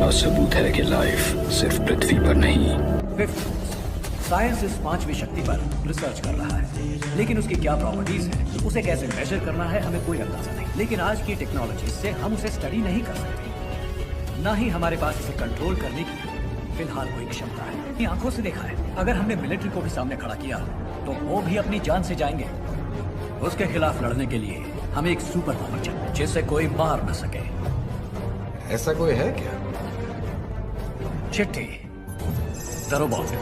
पुराना सबूत है कि लाइफ सिर्फ पृथ्वी पर नहीं। साइंस इस पांचवी शक्ति पर रिसर्च कर रहा है, लेकिन उसकी क्या प्रॉपर्टीज है, उसे कैसे मेजर करना है, हमें कोई अंदाजा नहीं। लेकिन आज की टेक्नोलॉजी से हम उसे स्टडी नहीं कर सकते, ना ही हमारे पास इसे कंट्रोल करने की फिलहाल कोई क्षमता है। अपनी आंखों से देखा है, अगर हमने मिलिट्री को भी सामने खड़ा किया तो वो भी अपनी जान से जाएंगे। उसके खिलाफ लड़ने के लिए हमें एक सुपर पावर चाहिए जिसे कोई मार न सके। ऐसा कोई है क्या? चिट्ठी द रोबोट।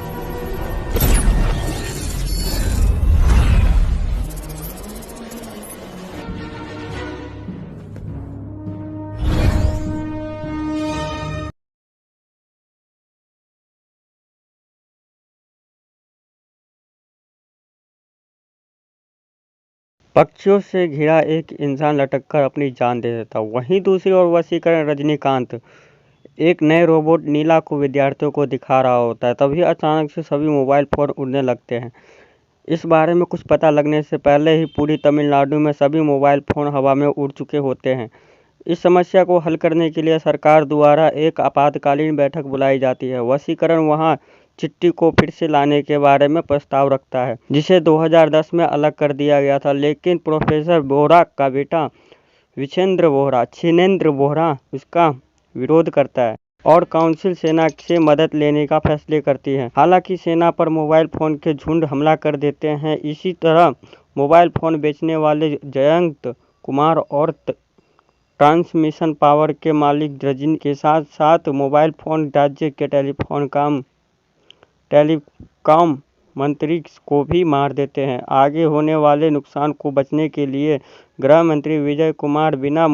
पक्षियों से घिरा एक इंसान लटककर अपनी जान दे देता। वहीं दूसरी ओर वशीकरण रजनीकांत एक नए रोबोट नीला को विद्यार्थियों को दिखा रहा होता है। तभी अचानक से सभी मोबाइल फ़ोन उड़ने लगते हैं। इस बारे में कुछ पता लगने से पहले ही पूरी तमिलनाडु में सभी मोबाइल फ़ोन हवा में उड़ चुके होते हैं। इस समस्या को हल करने के लिए सरकार द्वारा एक आपातकालीन बैठक बुलाई जाती है। वशीकरण वहां चिट्टी को फिर से लाने के बारे में प्रस्ताव रखता है, जिसे 2010 में अलग कर दिया गया था, लेकिन प्रोफेसर बोहरा का बेटा छिनेंद्र बोहरा उसका विरोध करता है और काउंसिल सेना से मदद लेने का फैसला करती है। हालांकि सेना पर मोबाइल फ़ोन के झुंड हमला कर देते हैं। इसी तरह मोबाइल फ़ोन बेचने वाले जयंत कुमार और ट्रांसमिशन पावर के मालिक रजनी के साथ साथ मोबाइल फ़ोन राज्य के टेलीकॉम मंत्री को भी मार देते हैं। आगे होने वाले नुकसान को बचने के लिए गृह मंत्री विजय कुमार बिना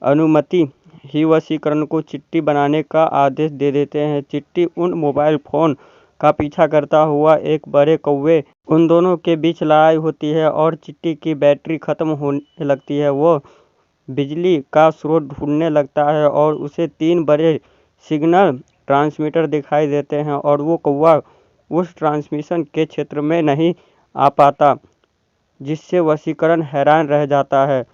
अनुमति ही वशीकरण को चिट्टी बनाने का आदेश दे देते हैं। चिट्टी उन मोबाइल फ़ोन का पीछा करता हुआ एक बड़े कौवे, उन दोनों के बीच लड़ाई होती है और चिट्टी की बैटरी खत्म होने लगती है। वो बिजली का स्रोत ढूंढने लगता है और उसे 3 बड़े सिग्नल ट्रांसमीटर दिखाई देते हैं और वो कौवा उस ट्रांसमिशन के क्षेत्र में नहीं आ पाता, जिससे वशीकरण हैरान रह जाता है।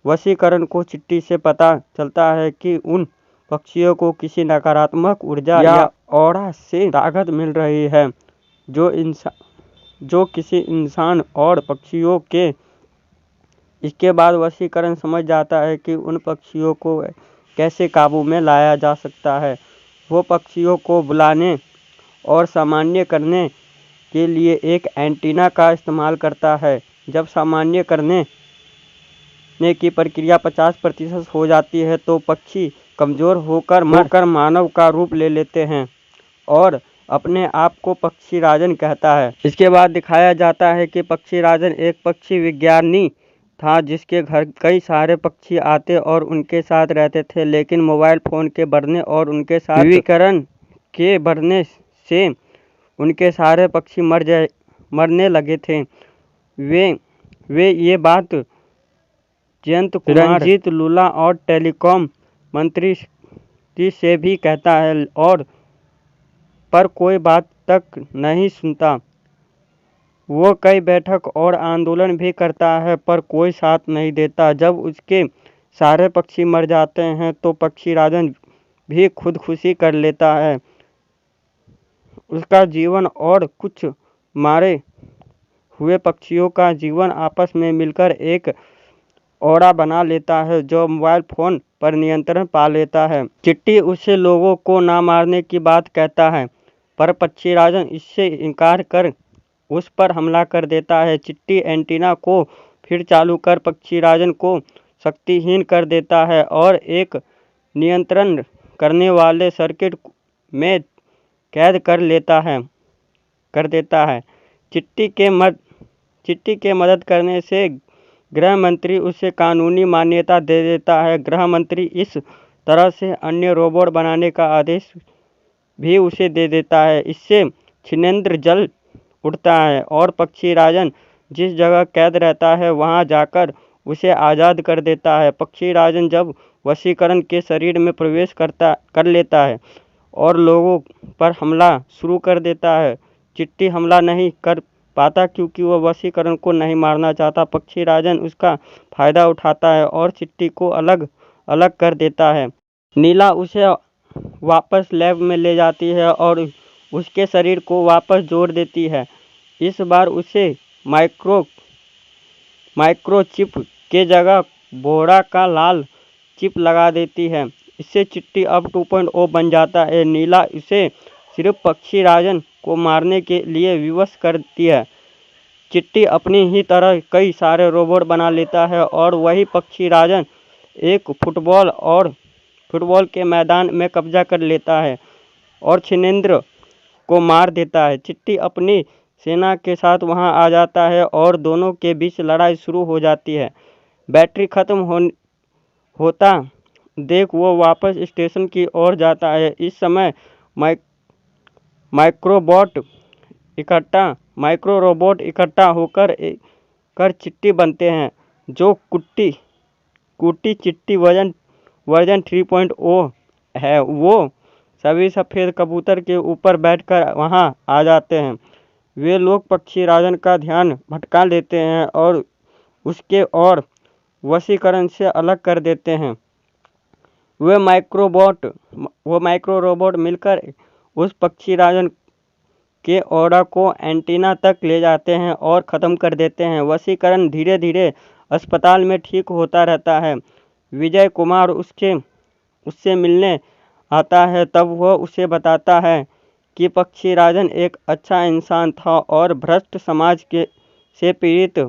वशीकरण को चिट्टी से पता चलता है कि उन पक्षियों को किसी नकारात्मक ऊर्जा या ऑरा से ताकत मिल रही है, जो किसी इंसान और पक्षियों के। इसके बाद वशीकरण समझ जाता है कि उन पक्षियों को कैसे काबू में लाया जा सकता है। वो पक्षियों को बुलाने और सामान्य करने के लिए एक एंटीना का इस्तेमाल करता है। जब सामान्य करने की प्रक्रिया 50% हो जाती है तो पक्षी कमज़ोर होकर मानव का रूप ले लेते हैं और अपने आप को पक्षी राजन कहता है। इसके बाद दिखाया जाता है कि पक्षी राजन एक पक्षी विज्ञानी था जिसके घर कई सारे पक्षी आते और उनके साथ रहते थे, लेकिन मोबाइल फ़ोन के बढ़ने और उनके साथ वशीकरण के बढ़ने से उनके सारे पक्षी मरने लगे थे। वे ये बात जयंत कुमार, रंजीत लूला और टेलीकॉम मंत्री से भी कहता है पर कोई बात तक नहीं सुनता। वो कई बैठक और आंदोलन भी करता है पर कोई साथ नहीं देता। जब उसके सारे पक्षी मर जाते हैं तो पक्षी राजन भी खुदकुशी कर लेता है। उसका जीवन और कुछ मारे हुए पक्षियों का जीवन आपस में मिलकर एक ऑरा बना लेता है जो मोबाइल फ़ोन पर नियंत्रण पा लेता है। चिट्टी उससे लोगों को ना मारने की बात कहता है, पर पक्षी राजन इससे इनकार कर उस पर हमला कर देता है। चिट्टी एंटीना को फिर चालू कर पक्षी राजन को शक्तिहीन कर देता है और एक नियंत्रण करने वाले सर्किट में कैद कर देता है। चिट्टी के मदद करने से गृह मंत्री उसे कानूनी मान्यता दे देता है। गृह मंत्री इस तरह से अन्य रोबोट बनाने का आदेश भी उसे दे देता है। इससे छिनेंद्र जल उठता है और पक्षी राजन जिस जगह कैद रहता है वहां जाकर उसे आज़ाद कर देता है। पक्षी राजन जब वशीकरण के शरीर में प्रवेश कर लेता है और लोगों पर हमला शुरू कर देता है। चिट्टी हमला नहीं कर पाता क्योंकि वह वशीकरण को नहीं मारना चाहता। पक्षी राजन उसका फ़ायदा उठाता है और चिट्टी को अलग अलग कर देता है। नीला उसे वापस लैब में ले जाती है और उसके शरीर को वापस जोड़ देती है। इस बार उसे माइक्रोचिप के जगह बोरा का लाल चिप लगा देती है। इससे चिट्टी अब 2.0 बन जाता है। नीला इसे सिर्फ पक्षी राजन को मारने के लिए विवश करती है। चिट्टी अपनी ही तरह कई सारे रोबोट बना लेता है और वही पक्षी राजन एक फुटबॉल के मैदान में कब्जा कर लेता है और छिनेंद्र को मार देता है। चिट्टी अपनी सेना के साथ वहां आ जाता है और दोनों के बीच लड़ाई शुरू हो जाती है। बैटरी खत्म होता देख वो वापस स्टेशन की ओर जाता है। इस समय माइक्रो रोबोट इकट्ठा होकर चिट्टी बनते हैं, जो कुटी चिट्टी वर्जन 3.0 है। वो सभी सफ़ेद कबूतर के ऊपर बैठकर वहां आ जाते हैं। वे लोग पक्षी राजन का ध्यान भटका लेते हैं और उसके और वशीकरण से अलग कर देते हैं। वे माइक्रो रोबोट मिलकर उस पक्षी राजन के ऑरा को एंटीना तक ले जाते हैं और ख़त्म कर देते हैं। वशीकरण धीरे धीरे अस्पताल में ठीक होता रहता है। विजय कुमार उससे मिलने आता है। तब वह उसे बताता है कि पक्षी राजन एक अच्छा इंसान था और भ्रष्ट समाज से पीड़ित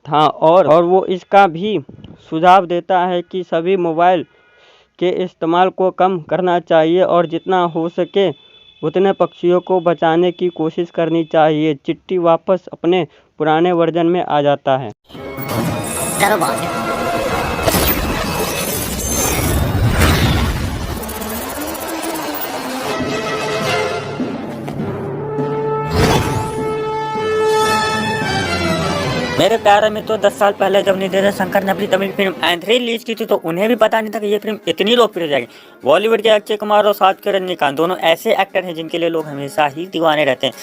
था और वो इसका भी सुझाव देता है कि सभी मोबाइल के इस्तेमाल को कम करना चाहिए और जितना हो सके उतने पक्षियों को बचाने की कोशिश करनी चाहिए। चिट्टी वापस अपने पुराने वर्जन में आ जाता है। मेरे प्यारे मित्रों, 10 साल पहले जब निर्देशक शंकर ने अपनी तमिल फिल्म आंध्री रिलीज की थी तो उन्हें भी पता नहीं था कि ये फिल्म इतनी लोकप्रिय हो जाएगी। बॉलीवुड के अक्षय कुमार और साथ के रजनीकांत दोनों ऐसे एक्टर हैं जिनके लिए लोग हमेशा ही दीवाने रहते हैं।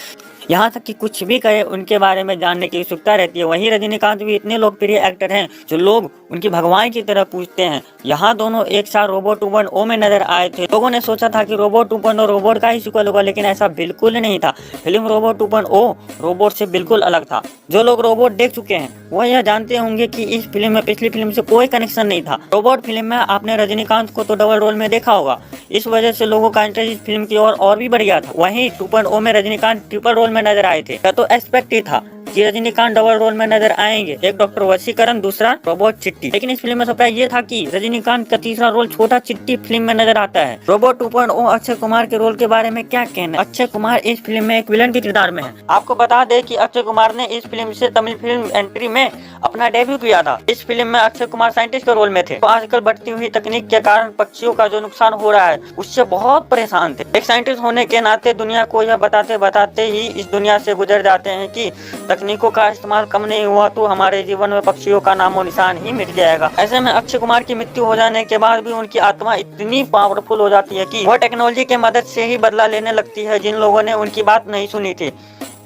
यहाँ तक कि कुछ भी कहे उनके बारे में जानने की उत्सुकता रहती है। वहीं रजनीकांत भी इतने लोकप्रिय एक्टर हैं जो लोग उनकी भगवान की तरह पूजते हैं। यहाँ दोनों एक साथ रोबोट 2.0 में नजर आए थे। लोगों ने सोचा था कि रोबोट 2.0 रोबोट का ही सीक्वल होगा, लेकिन ऐसा बिल्कुल नहीं था। फिल्म रोबोट 2.0 रोबोट से बिल्कुल अलग था। जो लोग रोबोट देख चुके हैं वह यह जानते होंगे कि इस फिल्म में पिछली फिल्म से कोई कनेक्शन नहीं था। रोबोट फिल्म में आपने रजनीकांत को तो डबल रोल में देखा होगा, इस वजह से लोगों का इंटरेस्ट इस फिल्म की ओर और भी बढ़ गया था। वहीं 2.0 में रजनीकांत ट्रिपल रोल में नजर आए थे। तो एक्सपेक्ट ही था कि रजनीकांत डबल रोल में नजर आएंगे, एक डॉक्टर वशीकरण, दूसरा रोबोट चिट्टी। लेकिन इस फिल्म में सरप्राइज ये था कि रजनीकांत का तीसरा रोल छोटा चिट्टी फिल्म में नजर आता है। रोबोट 2.0 अक्षय कुमार के रोल के बारे में क्या कहना है? अक्षय कुमार इस फिल्म में एक विलन के किरदार में है। आपको बता दें कि अक्षय कुमार ने इस फिल्म से तमिल फिल्म एंट्री में अपना डेब्यू किया था। इस फिल्म में अक्षय कुमार साइंटिस्ट के रोल में थे। तो आजकल बढ़ती हुई तकनीक के कारण पक्षियों का जो नुकसान हो रहा है उससे बहुत परेशान थे। एक साइंटिस्ट होने के नाते दुनिया को यह बताते बताते ही इस दुनिया से गुजर जाते हैं कि तकनीकों का इस्तेमाल कम नहीं हुआ तो हमारे जीवन में पक्षियों का नामो निशान ही मिट जाएगा। ऐसे में अक्षय कुमार की मृत्यु हो जाने के बाद भी उनकी आत्मा इतनी पावरफुल हो जाती है कि वह टेक्नोलॉजी के मदद से ही बदला लेने लगती है जिन लोगों ने उनकी बात नहीं सुनी थी।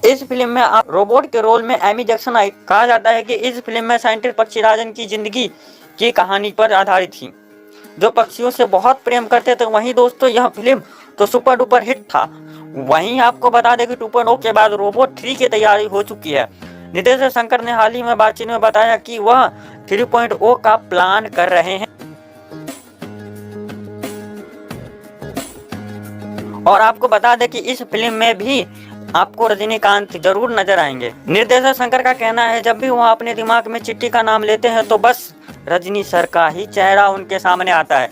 इस फिल्म में आप रोबोट के रोल में एमी जैक्सन आई। कहा जाता है कि इस फिल्म में साइंटिस्ट पक्षी राजन की जिंदगी की कहानी पर आधारित थी, जो पक्षियों से बहुत प्रेम करते थे। वहीं दोस्तों यह फिल्म तो सुपर डुपर हिट था। वहीं आपको बता दें कि 2.0 के बाद रोबोट 3 की तैयारी हो चुकी है। निर्देशक शंकर ने हाल ही में बातचीत में बताया कि वह 3.0 का प्लान कर रहे हैं और आपको बता दें कि इस फिल्म में भी आपको रजनीकांत जरूर नजर आएंगे। निर्देशक शंकर का कहना है जब भी वह अपने दिमाग में चिट्टी का नाम लेते हैं तो बस रजनी सर का ही चेहरा उनके सामने आता है।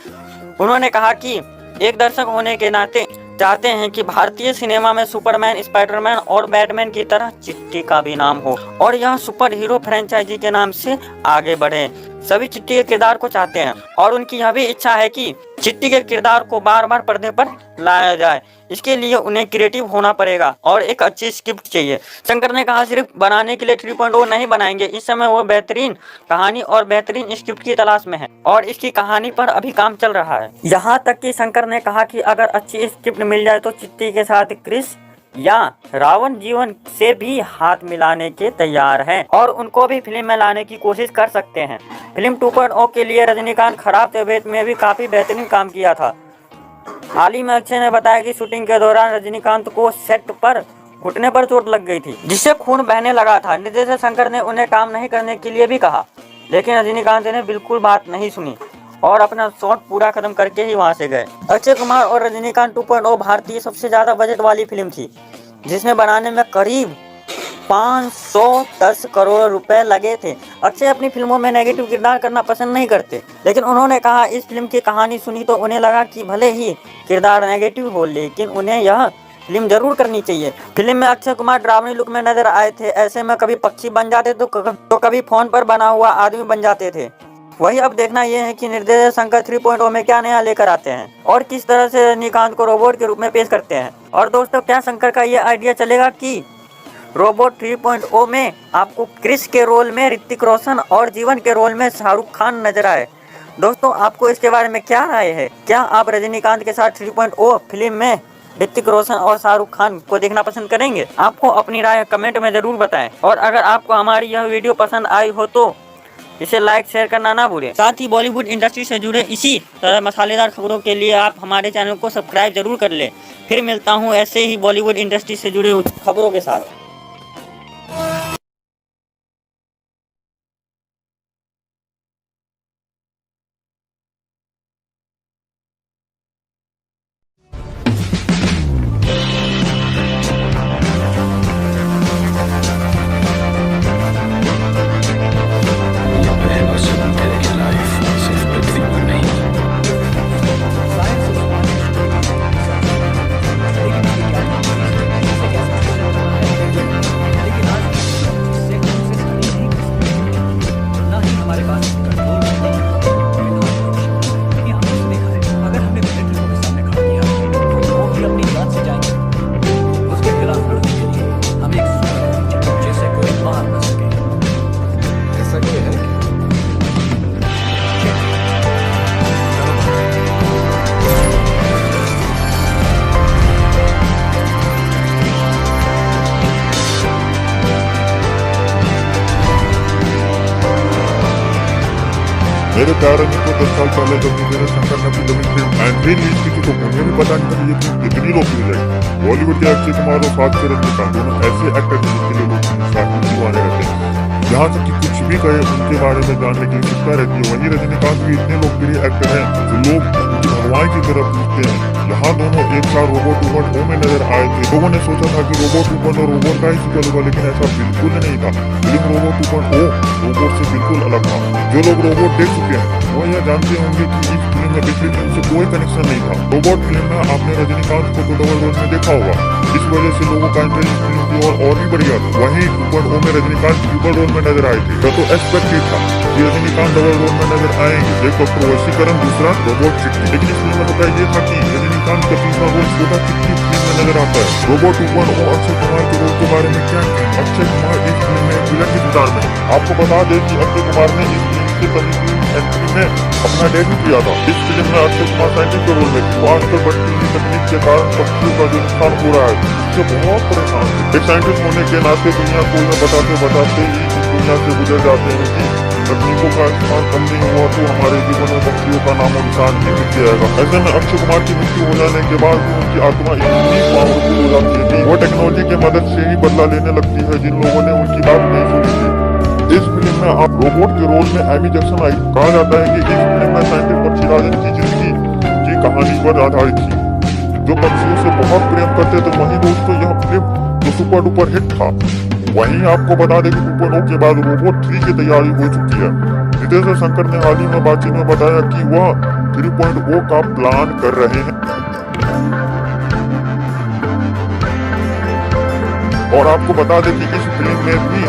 उन्होंने कहा कि एक दर्शक होने के नाते चाहते हैं कि भारतीय सिनेमा में सुपरमैन, स्पाइडरमैन और बैटमैन की तरह चिट्टी का भी नाम हो और यह सुपर हीरो फ्रेंचाइजी के नाम से आगे बढ़े। सभी चिट्टी के किरदार को चाहते हैं और उनकी यह भी इच्छा है कि चिट्टी के किरदार को बार बार पर्दे पर लाया जाए। इसके लिए उन्हें क्रिएटिव होना पड़ेगा और एक अच्छी स्क्रिप्ट चाहिए। शंकर ने कहा सिर्फ बनाने के लिए 3.0 नहीं बनाएंगे, इस समय वो बेहतरीन कहानी और बेहतरीन स्क्रिप्ट की तलाश में है और इसकी कहानी पर अभी काम चल रहा है। यहाँ तक कि शंकर ने कहा कि अगर अच्छी स्क्रिप्ट मिल जाए तो चिट्टी के साथ क्रिस या रावण जीवन से भी हाथ मिलाने के तैयार हैं और उनको भी फिल्म में लाने की कोशिश कर सकते हैं। फिल्म 2.0 के लिए रजनीकांत खराब तबीयत में भी काफी बेहतरीन काम किया था। हाल ही में अक्षय ने बताया कि शूटिंग के दौरान रजनीकांत को सेट पर घुटने पर चोट लग गई थी, जिससे खून बहने लगा था। निर्देशक शंकर ने उन्हें काम नहीं करने के लिए भी कहा, लेकिन रजनीकांत ने बिल्कुल बात नहीं सुनी और अपना शॉट पूरा खत्म करके ही वहां से गए। अक्षय कुमार और रजनीकांत 2.0 भारतीय सबसे ज्यादा बजट वाली फिल्म थी, जिसमें बनाने में करीब 510 करोड़ रुपए लगे थे। अक्षय अपनी फिल्मों में नेगेटिव किरदार करना पसंद नहीं करते, लेकिन उन्होंने कहा इस फिल्म की कहानी सुनी तो उन्हें लगा कि भले ही किरदार नेगेटिव हो, लेकिन उन्हें यह फिल्म जरूर करनी चाहिए। फिल्म में अक्षय कुमार डरावनी लुक में नजर आए थे। ऐसे में कभी पक्षी बन जाते तो कभी फोन पर बना हुआ आदमी बन जाते थे। वही अब देखना यह है कि निर्देशक शंकर 3.0 में क्या नया लेकर आते हैं और किस तरह से रजनीकांत को रोबोट के रूप में पेश करते हैं। और दोस्तों, क्या शंकर का ये आइडिया चलेगा कि रोबोट 3.0 में आपको क्रिस के रोल में ऋतिक रोशन और जीवन के रोल में शाहरुख खान नजर आए? दोस्तों, आपको इसके बारे में क्या राय है? क्या आप रजनीकांत के साथ 3.0 फिल्म में ऋतिक रोशन और शाहरुख खान को देखना पसंद करेंगे? आपको अपनी राय कमेंट में जरूर बताएं। और अगर आपको हमारी यह वीडियो पसंद आई हो तो इसे लाइक शेयर करना ना भूलें। साथ ही बॉलीवुड इंडस्ट्री से जुड़े इसी तरह मसालेदार खबरों के लिए आप हमारे चैनल को सब्सक्राइब जरूर कर लें। फिर मिलता हूँ ऐसे ही बॉलीवुड इंडस्ट्री से जुड़े खबरों के साथ। या बहन और समुद्र की लाइफ सिर्फ पृथ्वी पर नहीं। साइंस इस बात में शुरू करना है, लेकिन इसकी क्या इसे कैसे measure करना है? लेकिन आज इससे हम उसे स्टडी नहीं कर सकते, ना ही हमारे पास कंट्रोल है। क्योंकि हमने इसे देखा है, अगर हमने मिलिट्री को भी सामने खड़ा किया तो वो भी अपनी जान से जाएंगे। उसके खिलाफ लड़ने के लिए हमें एक सुपर चाहिए जिसे कोई मार न सके। ऐसा कोई है क्या? मेरे प्यार रंजन को 10 साल पहले जब निर्देशक शंकर ने अपनी डबिंग फिल्म एंट्री रिलीज की थी तो उन्हें भी पता नहीं था कि ये फिल्म कितनी लोकप्रिय जाएगी। बॉलीवुड के अक्षय कुमार और साथ के रजनीकांत दोनों ऐसे एक्टर हैं जिनके लिए लोग शादी दीवाने रहते हैं। यहाँ तक कि कुछ भी कहे उनके बारे में जानने की उत्सुकता रहती है। वहीं रजनीकांत भी इतने लोकप्रिय एक्टर हैं जो लोग उनकी भगवान की तरफ पूछते हैं। यहाँ दोनों एक साथ रोबोट 2.0 में नजर आए थे। लोगों ने सोचा था कि रोबोट 2.0 रोबोट का ही सीक्वल होगा, लेकिन ऐसा बिल्कुल नहीं था। फिल्म रोबोट 2.0 रोबोट से बिल्कुल अलग था। जो लोग रोबोट देख चुके हैं वो यह जानते होंगे कि इस फिल्म में पिछली फिल्म से कोई कनेक्शन नहीं था। रोबोट फिल्म में आपने रजनीकांत को डबल रोल में देखा होगा, इस वजह से लोगों का इंटरेस्ट इस फिल्म की और भी बढ़ गया था। वहीं 2.0 में रजनीकांत ट्रिपल रोल में नजर आए थे, तो एक्सपेक्टेड था कि रजनीकांत डबल रोल में नजर आएंगे, एक डॉक्टर वशीकरण, दूसरा रोबोट चिट्टी। लेकिन इस फिल्म में बताया ये था कि रजनीकांत का तीसरा रोल छोटा चिट्टी फिल्म में नजर आता है। रोबोट 2.0 अक्षय कुमार के रोल के बारे में क्या है? अक्षय कुमार इस फिल्म में विलन के किरदार में। आपको बता दें कि अक्षय कुमार ने इस फिल्म से तमिल फिल्म एंट्री में अपना डेब्यू किया था। इस फिल्म में अक्षय कुमार साइंटिस्ट के रोल में थे। आजकल बढ़ती हुई तकनीक के कारण पक्षियों का जो नुकसान हो रहा है इससे बहुत परेशान थे। एक साइंटिस्ट होने के नाते दुनिया को यह बताते बताते ही इस दुनिया से गुजर जाते हैं कि तकनीकों का इस्तेमाल कम नहीं हुआ तो हमारे जीवन में पक्षियों का नाम और निशान ही मिट जाएगा। ऐसे में अक्षय कुमार की मृत्यु हो जाने के बाद भी उनकी आत्मा इतनी पावरफुल हो जाती है कि वो टेक्नोलॉजी की मदद से ही बदला लेने लगती है जिन लोगों ने उनकी बात नहीं सुनी थी। इस फिल्म में आप रोबोट के रोल में एमी जैक्सन आई। कहा जाता है कि इस फिल्म में साइंटिस्ट पक्षीराजन की जिंदगी की कहानी पर आधारित थी, जो पक्षियों से बहुत प्रेम करते थे। वहीं दोस्तों यह फिल्म जो सुपर डुपर हिट था। वहीं आपको बता दें कि 2.0 के बाद रोबोट 3 की तैयारी हो चुकी है। निर्देशक शंकर ने हाल ही में बातचीत में बताया कि वह 3.0 का प्लान कर रहे हैं। और आपको बता दें कि इस फिल्म में भी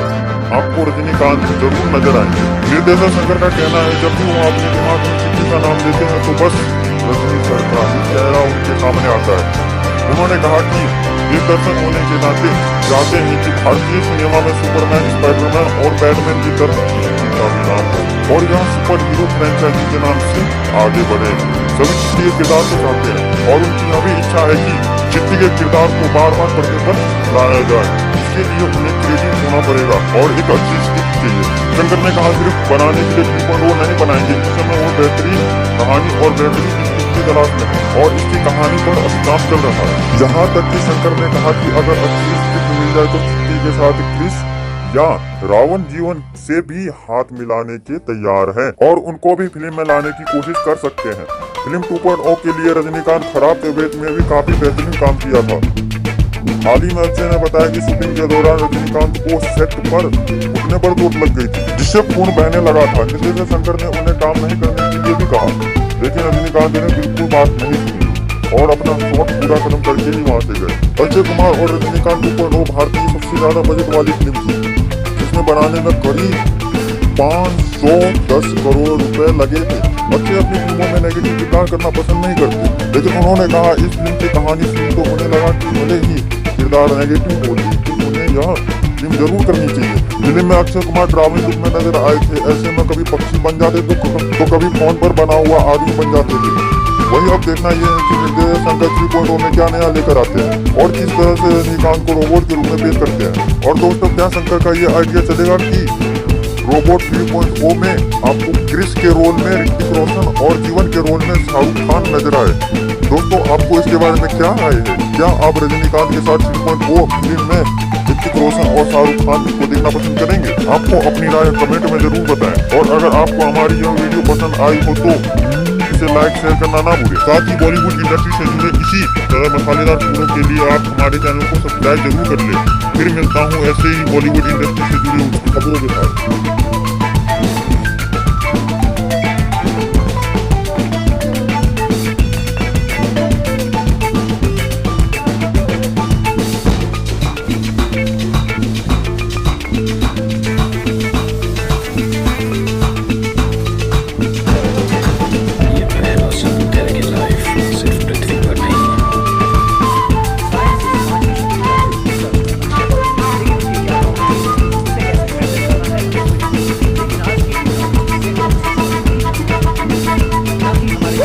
आपको रजनीकांत जरूर नजर आएंगे। निर्देशक शंकर का कहना है जब भी वो अपने दिमाग में किसी का नाम लेते हैं तो बस रजनी सर का ही चेहरा उनके सामने आता है। उन्होंने कहा कि एक दर्शक होने के नाते चाहते हैं कि भारतीय सिनेमा में सुपरमैन, स्पाइडरमैन और बैटमैन की तरह चिट्टी का भी नाम हो और यहाँ सुपर हीरो फ्रेंचाइजी के नाम से आगे बढ़े। सभी चिट्टी के किरदार को चाहते हैं और उनकी यह भी इच्छा है कि चिट्टी के किरदार को बार बार पर्दे पर लाया जाए। इसके लिए उन्हें क्रिएटिव होना पड़ेगा और एक अच्छी स्क्रिप्ट चाहिए। शंकर ने कहा सिर्फ बनाने के लिए 3.0 नहीं बनाएंगे, इस समय वो बेहतरीन कहानी और बेहतरीन की तलाश में है और इसकी कहानी पर अभी काम चल रहा है। यहाँ तक कि शंकर ने कहा कि अगर अच्छी स्क्रिप्ट मिल जाए तो चिट्टी के साथ क्रिस या रावण जीवन से भी हाथ मिलाने के तैयार हैं और उनको भी फिल्म में लाने की कोशिश कर सकते हैं। फिल्म 2.0 के लिए रजनीकांत खराब तबीयत में भी काफी बेहतरीन काम किया था। हाल ही में अक्षय ने बताया कि शूटिंग के दौरान रजनीकांत को सेट पर घुटने पर चोट लग गई थी, जिससे खून बहने लगा था। निर्देशक शंकर ने उन्हें काम नहीं करने के लिए भी कहा, लेकिन रजनीकांत ने बिल्कुल बात नहीं सुनी और अपना शॉट पूरा खत्म करके ही वहाँ से गए। अक्षय कुमार और रजनीकांत 2.0 भारत की सबसे ज्यादा बजट वाली फिल्म थी, जिसमें बनाने में करीब 510 करोड़ रुपए लगे थे। अक्षय अपनी फिल्मों में नेगेटिव किरदार करना पसंद नहीं करते, लेकिन उन्होंने कहा इस फिल्म की कहानी सुन तो उन्हें लगा कि भले ही किरदार नेगेटिव हो, लेकिन उन्हें यह फिल्म जरूर करनी चाहिए। फिल्म में अक्षय कुमार ड्रामे लुक में नजर आए थे। ऐसे में कभी पक्षी बन जाते तो कभी फोन पर बना हुआ आदमी बन जाते थे। वही अब देखना यह है कि निर्देशक शंकर 3.0 में क्या नया लेकर आते हैं और किस तरह से रजनीकांत को रोबोट के रूप में पेश करते हैं। और दोस्तों, क्या शंकर का ये आइडिया चलेगा कि रोबोट 3.0 में आपको क्रिस के रोल में ऋतिक रोशन और जीवन के रोल में शाहरुख खान नजर आए? दोस्तों, आपको इसके बारे में क्या राय है? क्या आप रजनीकांत के साथ 3.0 फिल्म में ऋतिक रोशन और शाहरुख खान को देखना पसंद करेंगे? आपको अपनी राय कमेंट में जरूर बताएं और अगर आपको हमारी यह वीडियो पसंद आई हो तो इसे लाइक शेयर करना ना भूलें। साथ ही बॉलीवुड इंडस्ट्री से जुड़े इसी तरह मसालेदार खबरों के लिए आप हमारे चैनल को सब्सक्राइब जरूर कर लें। फिर मिलता हूँ ऐसे ही बॉलीवुड इंडस्ट्री से जुड़ी खबरों के साथ। ये पहला समुद्र की लाइफ सिर्फ पृथ्वी पर नहीं। ऐसा ये है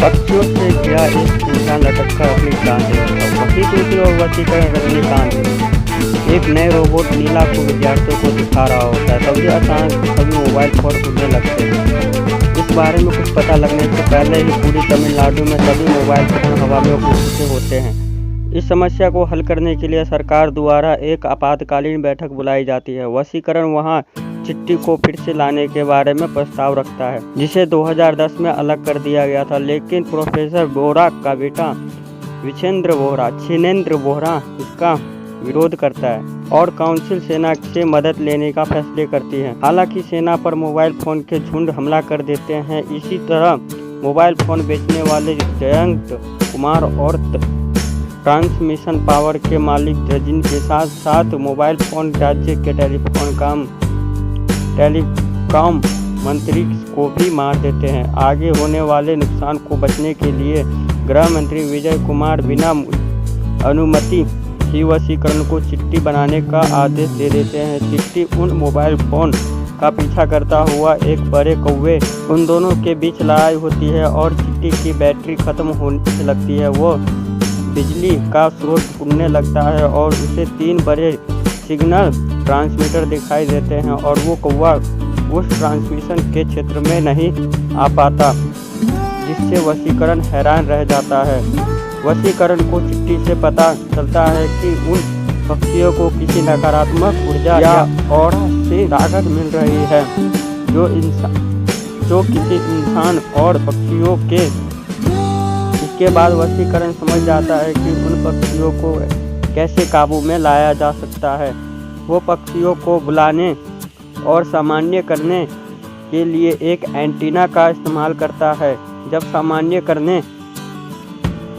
पक्षियों से घिरा एक इंसान लटक कर अपनी जान दे रहा था। वही दूसरी ओर वशीकरण रजनीकांत एक नए रोबोट नीला को विद्यार्थियों को दिखा रहा होता है। तभी अचानक सभी मोबाइल फोन उड़ने लगते हैं। इस बारे में कुछ पता लगने से पहले ही पूरी तमिलनाडु में सभी मोबाइल फोन हवा में उड़ चुके होते हैं। इस समस्या को हल करने के लिए सरकार द्वारा एक आपातकालीन बैठक बुलाई जाती है। वशीकरण वहां चिट्टी को फिर से लाने के बारे में प्रस्ताव रखता है, जिसे 2010 में अलग कर दिया गया था, लेकिन प्रोफेसर बोहरा का बेटा छिनेंद्र बोहरा इसका विरोध करता है और काउंसिल सेना से मदद लेने का फैसले करती है। हालांकि सेना पर मोबाइल फोन के झुंड हमला कर देते हैं। इसी तरह मोबाइल फोन बेचने वाले जयंत कुमार और ट्रांसमिशन पावर के मालिक रजनी के साथ साथ मोबाइल फोन राज्य के टेलीकॉम मंत्री को भी मार देते हैं। आगे होने वाले नुकसान को बचने के लिए गृह मंत्री विजय कुमार बिना अनुमति ही वशीकरण को चिट्टी बनाने का आदेश दे देते हैं। चिट्टी उन मोबाइल फोन का पीछा करता हुआ एक बड़े कौवे उन दोनों के बीच लड़ाई होती है और चिट्टी की बैटरी खत्म होने लगती है। वो बिजली का स्रोत ढूंढने लगता है और उसे 3 बड़े सिग्नल ट्रांसमीटर दिखाई देते हैं और वो कौवा उस ट्रांसमिशन के क्षेत्र में नहीं आ पाता, जिससे वशीकरण हैरान रह जाता है। वशीकरण को चिट्टी से पता चलता है कि उन पक्षियों को किसी नकारात्मक ऊर्जा या ऑरा से ताकत मिल रही है, जो किसी इंसान और पक्षियों के। इसके बाद वशीकरण समझ जाता है कि उन पक्षियों को कैसे काबू में लाया जा सकता है। वो पक्षियों को बुलाने और सामान्य करने के लिए एक एंटीना का इस्तेमाल करता है। जब सामान्य करने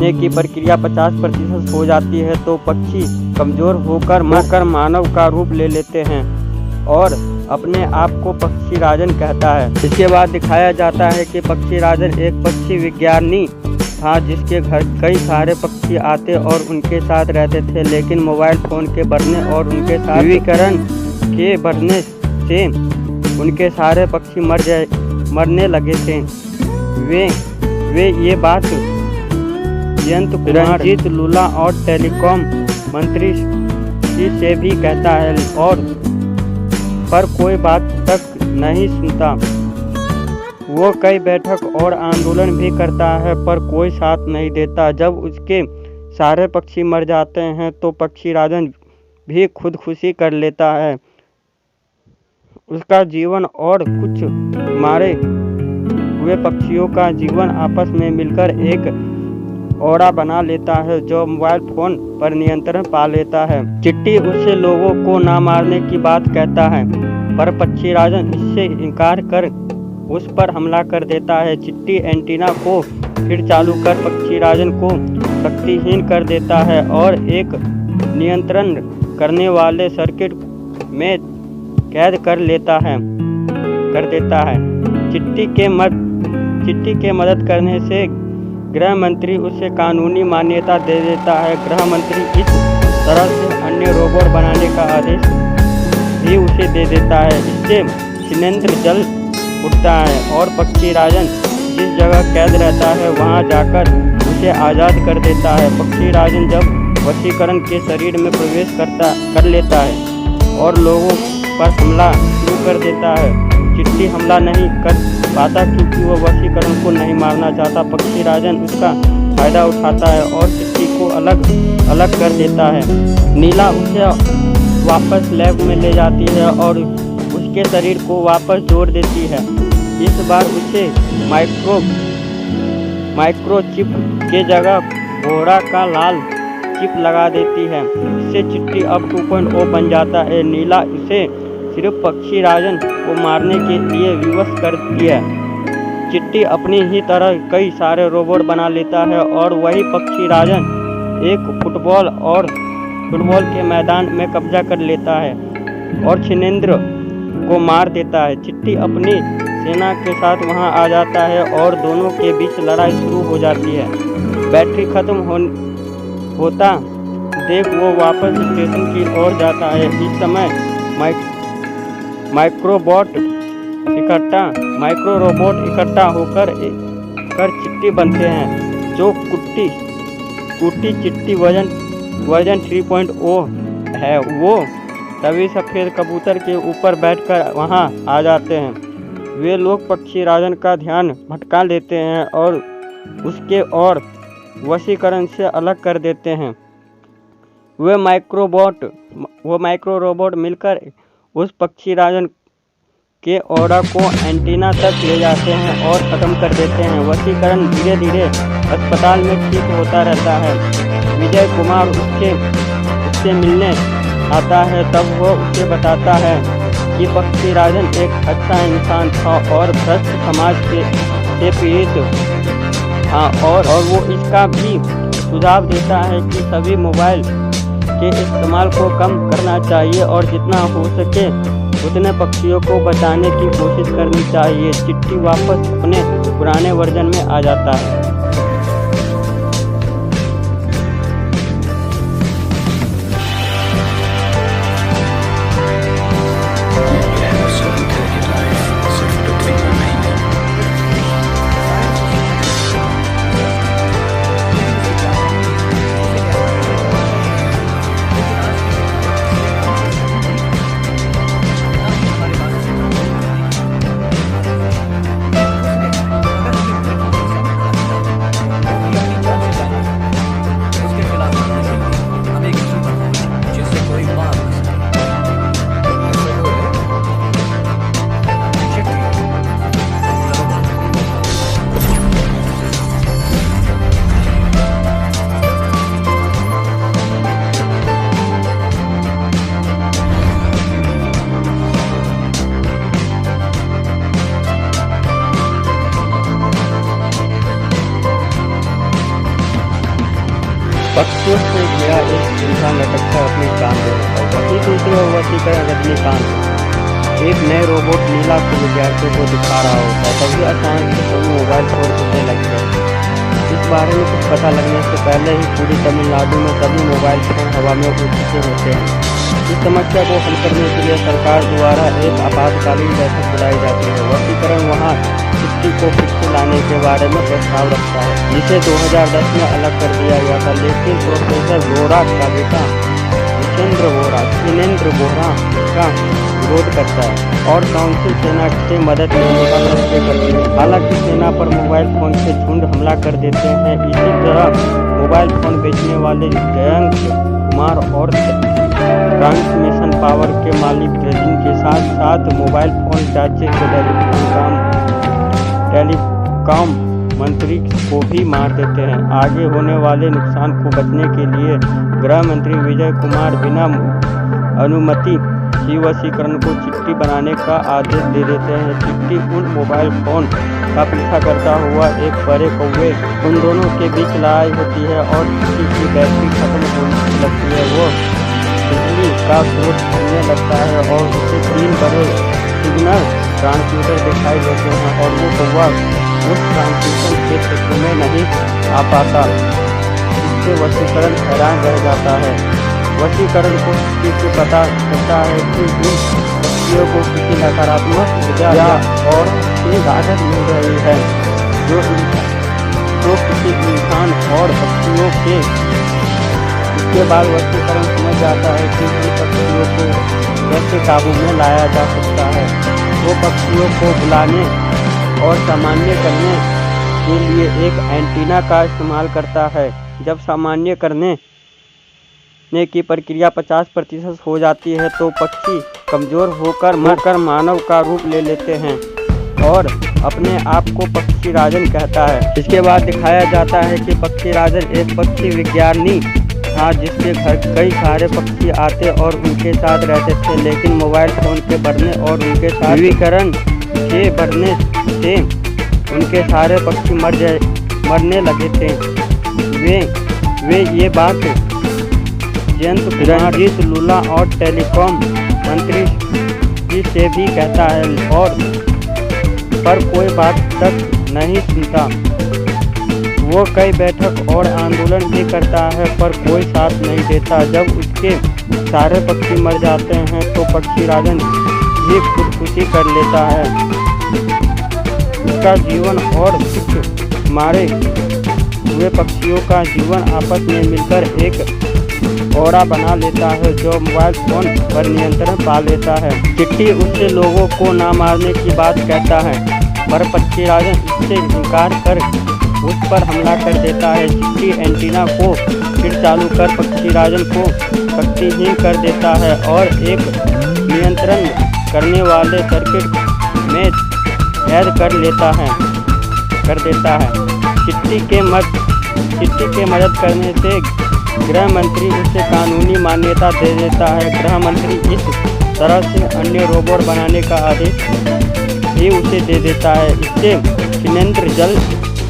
ने की प्रक्रिया 50% हो जाती है तो पक्षी कमजोर होकर मानव का रूप ले लेते हैं और अपने आप को पक्षी राजन कहता है। इसके बाद दिखाया जाता है कि पक्षी राजन एक पक्षी विज्ञानी था जिसके घर कई सारे पक्षी आते और उनके साथ रहते थे, लेकिन मोबाइल फ़ोन के बढ़ने और उनके साथ टीवीकरण के बढ़ने से उनके सारे पक्षी मरने लगे थे। वे ये बात जयंत रंजीत लूला और टेलीकॉम मंत्री से भी कहता है और पर कोई बात तक नहीं सुनता। वो कई बैठक और आंदोलन भी करता है पर कोई साथ नहीं देता। जब उसके सारे पक्षी मर जाते हैं तो पक्षी राजन भी खुदकुशी कर लेता है। उसका जीवन और कुछ मारे हुए पक्षियों का जीवन आपस में मिलकर एक औड़ा बना लेता है जो मोबाइल फोन पर नियंत्रण पा लेता है। चिट्टी उससे लोगों को ना मारने की बात कहता है पर पक्षी राजन इससे इनकार कर उस पर हमला कर देता है। चिट्टी एंटीना को फिर चालू कर पक्षी राजन को शक्तिहीन कर देता है और एक नियंत्रण करने वाले सर्किट में कैद कर देता है। चिट्टी के मदद करने से गृह मंत्री उसे कानूनी मान्यता दे देता है। गृह मंत्री इस तरह से अन्य रोबोट बनाने का आदेश भी उसे दे देता है। इससे शिनेंद्र जल उठता है और पक्षी राजन जिस जगह कैद रहता है वहां जाकर उसे आज़ाद कर देता है। पक्षी राजन जब वशीकरण के शरीर में प्रवेश कर लेता है और लोगों पर हमला शुरू कर देता है। चिट्टी हमला नहीं कर पाता क्योंकि वो वशीकरण को नहीं मारना चाहता। पक्षी राजन उसका फायदा उठाता है और चिट्टी को अलग कर देता है। नीला उसे वापस लैब में ले जाती है और उसके शरीर को वापस जोड़ देती है। इस बार उसे माइक्रोचिप के जगह घोड़ा का लाल चिप लगा देती है। इससे चिट्टी अब 2.0 बन जाता है। नीला इसे सिर्फ पक्षी राजन को मारने के लिए विवश कर दिया। चिट्टी अपनी ही तरह कई सारे रोबोट बना लेता है और वही पक्षी राजन एक फुटबॉल के मैदान में कब्जा कर लेता है और शिनेंद्र को मार देता है। चिट्टी अपनी सेना के साथ वहां आ जाता है और दोनों के बीच लड़ाई शुरू हो जाती है। बैटरी खत्म होता देख वो वापस स्टेशन की ओर जाता है। इस समय माइक्रो रोबोट इकट्ठा होकर चिट्टी बनते हैं जो कुट्टी चिट्टी वर्जन 3.0 है। वो सभी सफ़ेद कबूतर के ऊपर बैठकर वहां आ जाते हैं। वे लोग पक्षी राजन का ध्यान भटका लेते हैं और उसके और वशीकरण से अलग कर देते हैं। वे माइक्रो रोबोट मिलकर उस पक्षी राजन के औड़ा को एंटीना तक ले जाते हैं और ख़त्म कर देते हैं। वशीकरण धीरे धीरे अस्पताल में ठीक होता रहता है। विजय कुमार उससे मिलने आता है तब वो उसे बताता है कि पक्षी राजन एक अच्छा इंसान था और भ्रष्ट समाज से पीड़ित था और वो इसका भी सुझाव देता है कि सभी मोबाइल के इस्तेमाल को कम करना चाहिए और जितना हो सके उतने पक्षियों को बचाने की कोशिश करनी चाहिए। चिट्टी वापस अपने पुराने वर्जन में आ जाता है। पक्षियों से घिरा एक इंसान लटककर अपनी जान दे रहा है। वहीं दूसरी ओर वशीकरण रजनीकांत एक नए रोबोट नीला को विद्यार्थियों को दिखा रहा होता है। तभी अचानक से सभी मोबाइल फोन उठने लगते हैं। इस बारे में कुछ पता लगने से पहले ही पूरी तमिलनाडु में सभी मोबाइल फोन हवा में उड़ चुके होते हैं। इस समस्या को हल करने के लिए सरकार द्वारा एक आपातकालीन बैठक बुलाई जाती है। वशीकरण वहाँ चिट्ठी को फिर से लाने के बारे में प्रस्ताव रखता है, जिसे 2010 में अलग कर दिया गया था। लेकिन प्रोफेसर वोरा का बेटा शिनेंद्र वोरा का विरोध करता है और काउंसिल सेना से मदद लेने का प्रयत्न करती है। हालांकि सेना पर मोबाइल फोन के झुंड हमला कर देते हैं। इसी तरह मोबाइल फोन बेचने वाले जयंत कुमार और ट्रांसमिशन पावर के मालिक रजनी के साथ साथ मोबाइल फोन राज्य के टेलीकॉम मंत्री को भी मार देते हैं। आगे होने वाले नुकसान को बचने के लिए गृह मंत्री विजय कुमार बिना अनुमति ही वशीकरण को चिट्ठी बनाने का आदेश दे देते हैं। चिट्ठी उन मोबाइल फोन का पीछा करता हुआ एक बड़े कौवे उन दोनों के बीच लड़ाई होती है और चिट्ठी की बैटरी खत्म होने लगती है। वो बिजली का स्रोत खुलने लगता है और उसे 3 बड़े सिग्नल ट्रांसमीटर दिखाई देते हैं और वो कौवा उस ट्रांसमिशन के क्षेत्र में नहीं आ पाता। इससे वशीकरण हैरान रह जाता है। वशीकरण को चिट्ठी से पता चलता है कि इन पक्षियों को किसी नकारात्मक ऊर्जा और आदत मिल रही है जो किसी इंसान और पक्षियों के। इसके बाद वशीकरण समझ जाता है कि इन पक्षियों को कैसे काबू में लाया जा सकता है। वो पक्षियों को बुलाने और सामान्य करने के लिए एक एंटीना का इस्तेमाल करता है। जब सामान्य करने की प्रक्रिया 50% हो जाती है तो पक्षी कमज़ोर होकर मरकर मानव का रूप ले लेते हैं और अपने आप को पक्षी राजन कहता है। इसके बाद दिखाया जाता है कि पक्षी राजन एक पक्षी विज्ञानी था जिसके घर कई सारे पक्षी आते और उनके साथ रहते थे। लेकिन मोबाइल फोन के बढ़ने और उनके वशीकरण के बढ़ने से उनके सारे पक्षी मरने लगे थे। वे ये बात जयंत रंजीत लूला और टेलीकॉम मंत्री जी से भी कहता है और पर कोई बात तक नहीं सुनता। वो कई बैठक और आंदोलन भी करता है पर कोई साथ नहीं देता। जब उसके सारे पक्षी मर जाते हैं तो पक्षी राजन भी खुदकुशी कर लेता है। उसका जीवन और कुछ मारे हुए पक्षियों का जीवन आपस में मिलकर एक औरा बना लेता है जो मोबाइल फोन पर नियंत्रण पा लेता है। चिट्ठी उससे लोगों को ना मारने की बात कहता है पर पक्षी राजन इससे इनकार कर उस पर हमला कर देता है। चिट्ठी एंटीना को फिर चालू कर पक्षी राजन को शक्तिहीन कर देता है और एक नियंत्रण करने वाले सर्किट में कैद कर देता है। चिट्ठी के मदद करने से गृह मंत्री उसे कानूनी मान्यता दे देता है। गृह मंत्री इस तरह से अन्य रोबोट बनाने का आदेश भी उसे दे देता है। इससे शिनेंद्र जल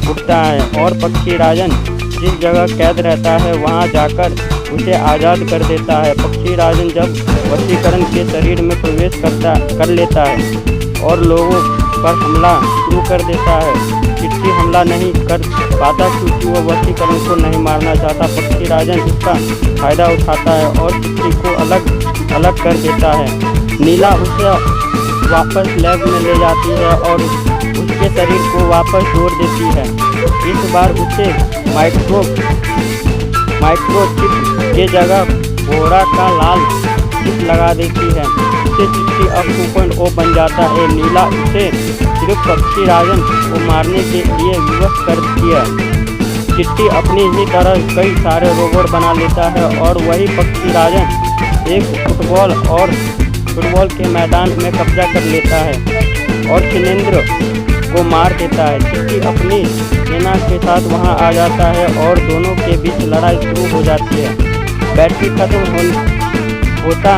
उठता है और पक्षी राजन जिस जगह कैद रहता है वहां जाकर उसे आज़ाद कर देता है। पक्षी राजन जब वशीकरण के शरीर में प्रवेश कर लेता है और लोगों पर हमला शुरू कर देता है। चिट्ठी हमला नहीं कर पाता क्योंकि वह वशीकरण को नहीं मारना चाहता। पक्षी राजन इसका फायदा उठाता है और चिट्ठी को अलग कर देता है। नीला उसे वापस लैब में ले जाती है और उसके शरीर को वापस जोड़ देती है। इस बार उसे माइक्रोचिप के जगह घोड़ा का लाल चिप लगा देती है। इससे चिट्ठी अब 2.0 बन जाता है। नीला उसे सिर्फ पक्षी राजन को मारने के लिए विवश करती है। चिट्ठी अपनी ही तरह कई सारे रोबोट बना लेता है और वही पक्षी राजन एक फुटबॉल के मैदान में कब्जा कर लेता है और शिनेंद्र को मार देता है। चिट्ठी अपनी सेना के साथ वहां आ जाता है और दोनों के बीच लड़ाई शुरू हो जाती है। बैटरी खत्म होता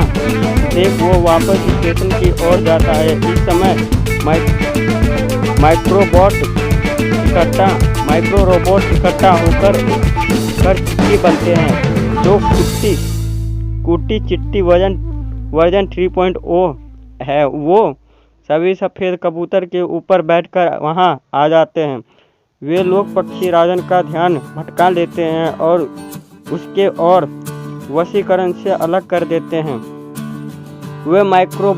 देख वो वापस स्टेशन की ओर जाता है। इस समय माइक्रो रोबोट इकट्ठा होकर कर चिट्टी बनते हैं, जो कुटी चिट्टी वर्जन 3.0 है। वो सभी सफ़ेद कबूतर के ऊपर बैठकर वहां आ जाते हैं। वे लोग पक्षी राजन का ध्यान भटका लेते हैं और उसके और वशीकरण से अलग कर देते हैं। वे माइक्रो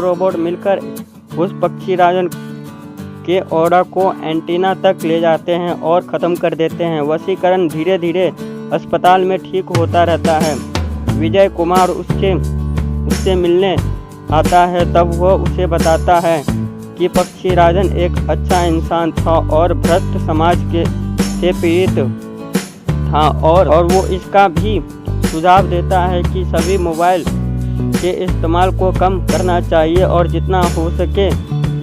रोबोट मिलकर उस पक्षी राजन के ऑरा को एंटीना तक ले जाते हैं और ख़त्म कर देते हैं। वशीकरण धीरे धीरे अस्पताल में ठीक होता रहता है। विजय कुमार उससे मिलने आता है, तब वह उसे बताता है कि पक्षी राजन एक अच्छा इंसान था और भ्रष्ट समाज से पीड़ित था और वो इसका भी सुझाव देता है कि सभी मोबाइल के इस्तेमाल को कम करना चाहिए और जितना हो सके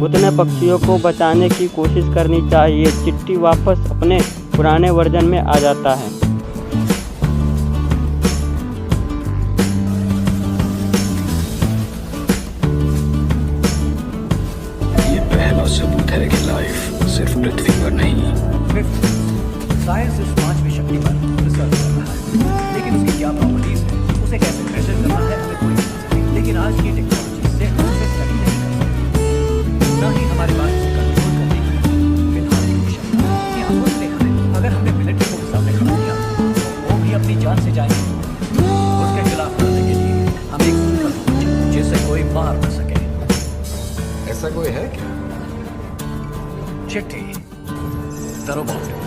उतने पक्षियों को बचाने की कोशिश करनी चाहिए। चिट्टी वापस अपने पुराने वर्जन में आ जाता है। ये पहला सबूत है कि लाइफ सिर्फ पृथ्वी पर नहीं। साइंस इस पांचवी शक्ति पर रिसर्च कर रहा है, लेकिन उसकी क्या प्रॉपर्टीज है, उसे कैसे मेजर करना है, हमें कोई नहीं पता। लेकिन आज की टेक्नोलॉजी से हम उसे स्टडी नहीं कर सकते, ना ही हमारे पास उसे कंट्रोल करने की फिलहाल की क्षमता। ये हम सोचते हैं अगर हमने मिलिट्री को सामने खड़ा किया तो वो भी अपनी जान से जाएंगे। उसके खिलाफ लड़ने के लिए हम एक सुपर चाहिए जिसे कोई मार न सके। ऐसा कोई है क्या? चिट्टी द रोबोट।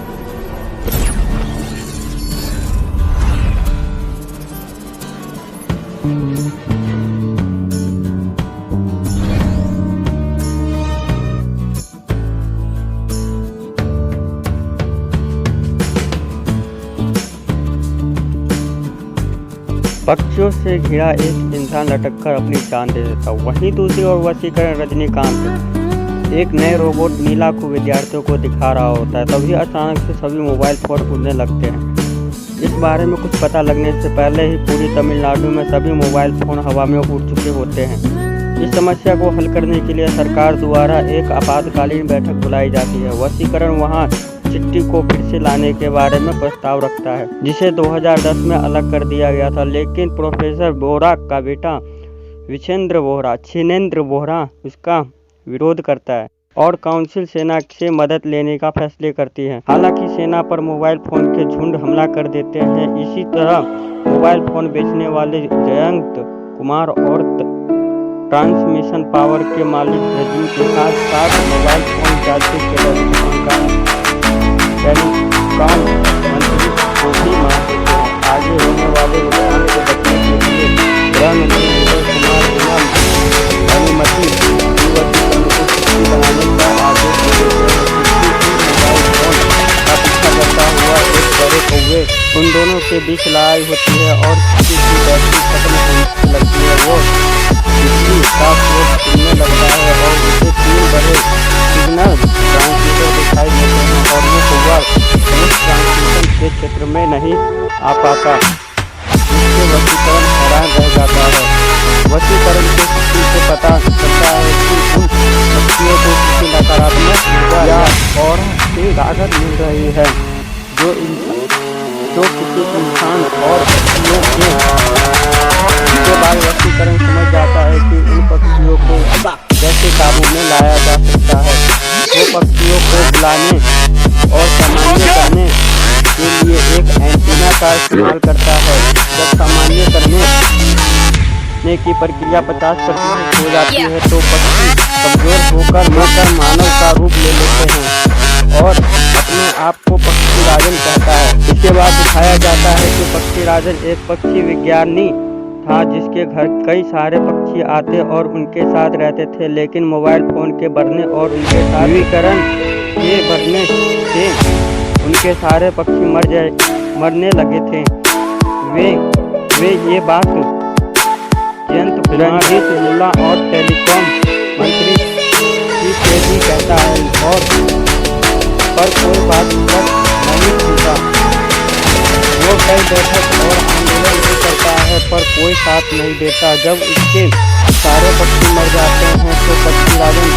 पक्षियों से घिरा एक इंसान लटक कर अपनी जान दे देता। वहीं दूसरी ओर वशीकरण रजनीकांत एक नए रोबोट नीला को विद्यार्थियों को दिखा रहा होता है। तभी अचानक से सभी मोबाइल फोन उड़ने लगते हैं। इस बारे में कुछ पता लगने से पहले ही पूरी तमिलनाडु में सभी मोबाइल फोन हवा में उड़ चुके होते हैं। इस समस्या को हल करने के लिए सरकार द्वारा एक आपातकालीन बैठक बुलाई जाती है। वशीकरण वहां चिट्टी को फिर से लाने के बारे में प्रस्ताव रखता है, जिसे 2010 में अलग कर दिया गया था। लेकिन प्रोफेसर बोहरा का बेटा छिनेंद्र बोहरा उसका विरोध करता है और काउंसिल सेना से मदद लेने का फैसले करती है। हालांकि सेना पर मोबाइल फोन के झुंड हमला कर देते हैं। इसी तरह मोबाइल फोन बेचने वाले जयंत कुमार और ट्रांसमिशन पावर के मालिक रजनी के साथ मोबाइल फोन जांच के टेलीकॉम मंत्री को भी मार देते हैं। आगे होने वाले नुकसान से बचने के लिए प्रधानमंत्री विजय कुमार बिना अनुमति वशीकरण को चिट्टी बनाने का आदेश दे देते हैं। मोबाइल फोन का पीछा करता हुआ एक बड़े कौवे उन दोनों के बीच लड़ाई होती है और चिट्टी की बैटरी खत्म होने लगती है। वो चिट्टी का शोर सुनने लगता है और उसे 3 बड़े सिग्नल ट्रांसमीटर दिखाई देते हैं और वो कौवा उस ट्रांसमिशन के क्षेत्र में नहीं आ पाता, जिससे वशीकरण हैरान रह जाता है। वशीकरण के चिट्टी से पता चलता है कि उन पक्षियों को किसी नकारात्मक ऊर्जा या और से ताकत मिल रही है, जो किसी इंसान और पक्षियों के इसके बाद वशीकरण समझ जाता है कि उन पक्षियों को कैसे काबू में लाया जा सकता है। वो पक्षियों को बुलाने और सामान्य करने के लिए एक एंटीना का इस्तेमाल करता है। जब सामान्य करने की प्रक्रिया 50% हो जाती है तो पक्षी कमजोर होकर मानव का रूप ले लेते हैं और अपने आप को पक्षी राजन कहता है। इसके बाद दिखाया जाता है कि पक्षी राजन एक पक्षी विज्ञानी था जिसके घर कई सारे पक्षी आते और उनके साथ रहते थे। लेकिन मोबाइल फोन के बढ़ने और उनके वशीकरण के बढ़ने से उनके सारे पक्षी मरने लगे थे। वे ये बात जयंत कुमार और टेलीकॉम मंत्री से भी कहता है और पर कोई बात नहीं सुनता। वो कई बैठक और आंदोलन भी करता है पर कोई साथ नहीं देता। जब उसके सारे पक्षी मर जाते हैं तो पक्षी राजन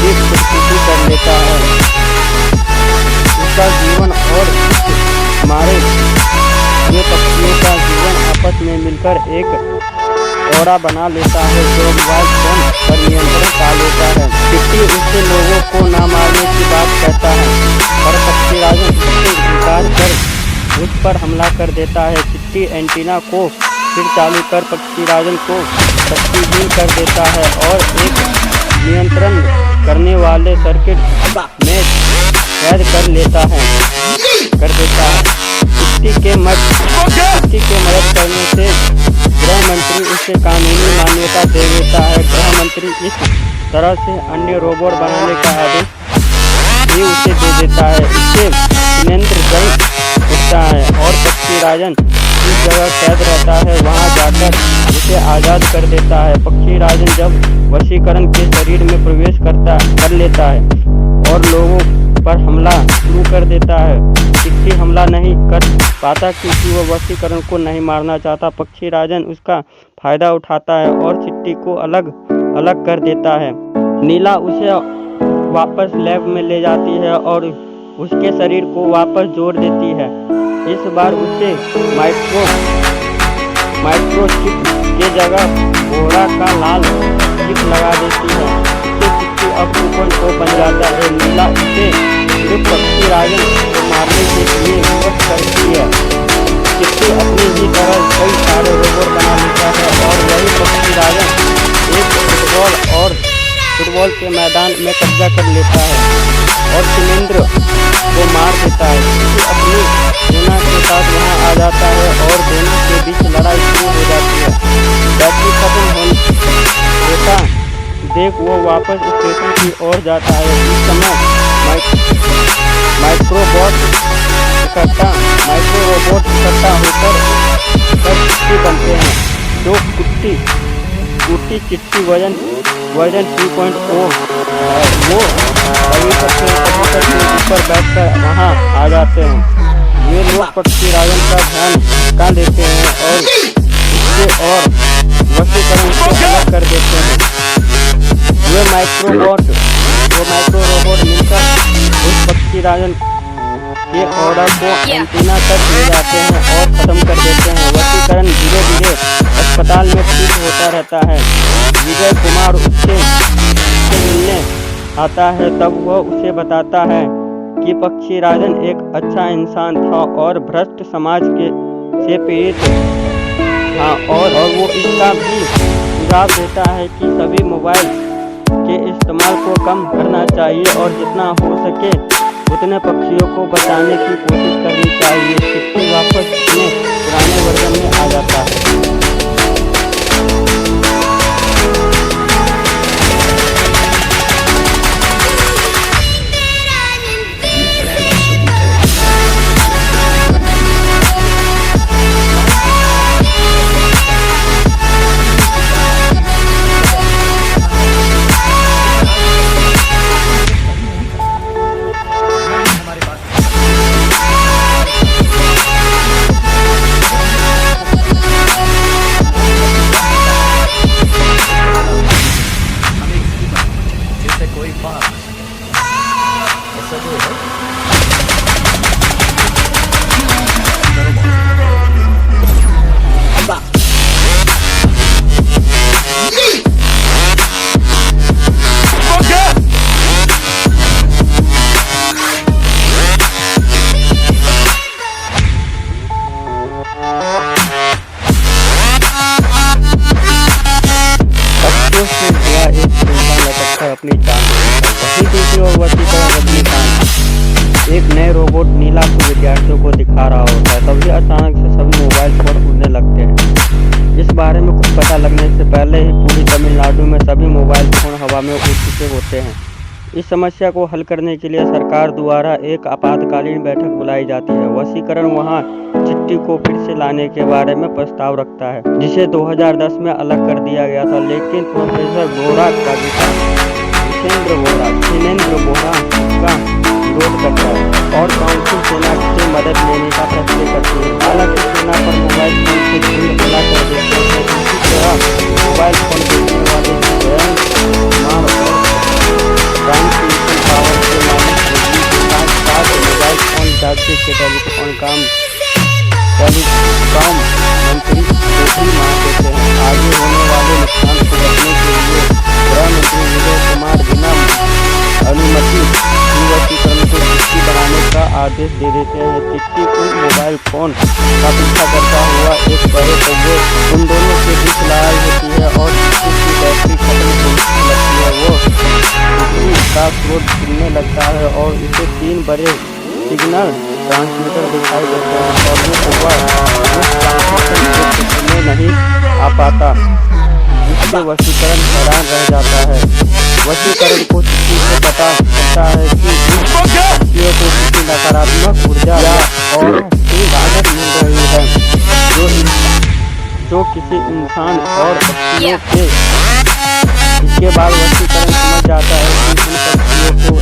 एक खुदकुशी कर लेता है। उसका जीवन और मिलकर एक औड़ा बना लेता है जो मोबाइल फोन पर नियंत्रण पा लेता है। चिट्टी उससे लोगों को ना मारने की बात कहता है, पर पक्षीराजन उससे इनकार कर उस पर हमला कर देता है। चिट्टी एंटीना को फिर चालू कर पक्षीराजन को शक्तिहीन कर देता है और एक नियंत्रण करने वाले सर्किट में कैद कर देता है। चिट्टी के मदद करने से गृह मंत्री उसे कानूनी मान्यता दे देता है। गृह मंत्री इस तरह से अन्य रोबोट बनाने का आदेश भी उसे दे देता है। इससे सुनेंद्र जंग उठता है और पक्षीराजन जिस जगह कैद रहता है वहां जाकर उसे आज़ाद कर देता है। पक्षीराजन जब वशीकरण के शरीर में प्रवेश कर लेता है और लोगों पर हमला शुरू कर देता है। चिट्टी हमला नहीं कर पाता क्योंकि वह वशीकरण को नहीं मारना चाहता। पक्षीराजन उसका फायदा उठाता है और चिट्टी को अलग अलग कर देता है। नीला उसे वापस लैब में ले जाती है और उसके शरीर को वापस जोड़ देती है। इस बार उसे माइक्रोचिप के जगह घोड़ा का लाल चिप लगा देती है। इससे चिट्टी अब कूपन को बन जाता है। नीला उसे सिर्फ पक्षीराजन को मारने के लिए विवश करती है। चिट्टी अपनी ही तरह कई सारे रोबोट बना लेता है और वही पक्षीराजन एक फुटबॉल के मैदान में कब्जा कर लेता है और सुनेंद्र को मार देता है। चिट्टी अपनी सेना के साथ वहां आ जाता है और दोनों के बीच लड़ाई शुरू हो जाती है। बैटरी खत्म होता देख वो वापस स्टेशन की ओर जाता है। इस समय माइक्रो रोबोट इकट्ठा होकर चिट्टी बनते हैं। जो टूटी चिट्टी वजन 3.0 है वो सभी कंप्यूटर के ऊपर बैठकर वहां आ जाते हैं। ये लोग पक्षीराजन का ध्यान हटा लेते हैं और उससे और वशीकरण से अलग कर देते हैं। वे माइक्रो रोबोट मिलकर उस पक्षीराजन के ऑर्डर को एंटीना तक ले जाते हैं और खत्म कर देते हैं। वशीकरण धीरे धीरे अस्पताल में ठीक होता रहता है। विजय कुमार उससे मिलने आता है। तब वह उसे बताता है कि पक्षीराजन एक अच्छा इंसान था और भ्रष्ट समाज से पीड़ित था और वो इसका भी सुझाव देता है कि सभी मोबाइल के इस्तेमाल को कम करना चाहिए और जितना हो सके उतने पक्षियों को बचाने की कोशिश करनी चाहिए। चिट्टी वापस अपने पुराने वर्जन में आ जाता है। अपनी एक नए रोबोट नीला को विद्यार्थियों को दिखा रहा होता है। तभी अचानक से सभी मोबाइल फोन उड़ने लगते हैं। इस बारे में कुछ पता लगने से पहले ही पूरी तमिलनाडु में सभी मोबाइल फोन हवा में उड़ चुके होते हैं। इस समस्या को हल करने के लिए सरकार द्वारा एक आपातकालीन बैठक बुलाई जाती है। वशीकरण वहां चिट्टी को फिर से लाने के बारे में प्रस्ताव रखता है, जिसे 2010 में अलग कर दिया गया था, लेकिन प्रोफेसर बोरा का सुनेंद्र बोरा का विरोध करता है और काउंसिल सेना से मदद लेने का फैसला करती है। हालांकि सेना पर मोबाइल फोन से झुंड हमला कर देते हैं। इसी तरह मोबाइल फोन बेचने वाले स्वयं कुमार और प्राइम मिनिस्टर पावर के मालिक के साथ मोबाइल फोन डाक के टेलीकॉम मंत्री ही मार देते हैं। आगे होने वाले नुकसान को बचने के लिए गृह मंत्री विजय कुमार बिना अनुमति ही वशीकरण को चिट्ठी बनाने का आदेश दे देते हैं। चिट्ठी उन मोबाइल फोन का पीछा करता हुआ एक बड़े कौवे उन दोनों के बीच लड़ाई होती है और चिट्ठी की बैटरी खत्म होने लगती है। वो चिट्ठी का स्रोत खुलने लगता है और उसे 3 बड़े सिग्नल ट्रांसमीटर दिखाई देते हैं और वो कौवा उस ट्रांसमीटर को में नहीं आ पाता, जिससे वशीकरण हैरान रह जाता है। वशीकरण को चिट्ठी से पता चलता है कि इन पक्षियों को किसी नकारात्मक ऊर्जा और ताकत मिल रही है जो किसी इंसान और पक्षियों के। इसके बाद वशीकरण समझ जाता है कि इन पक्षियों को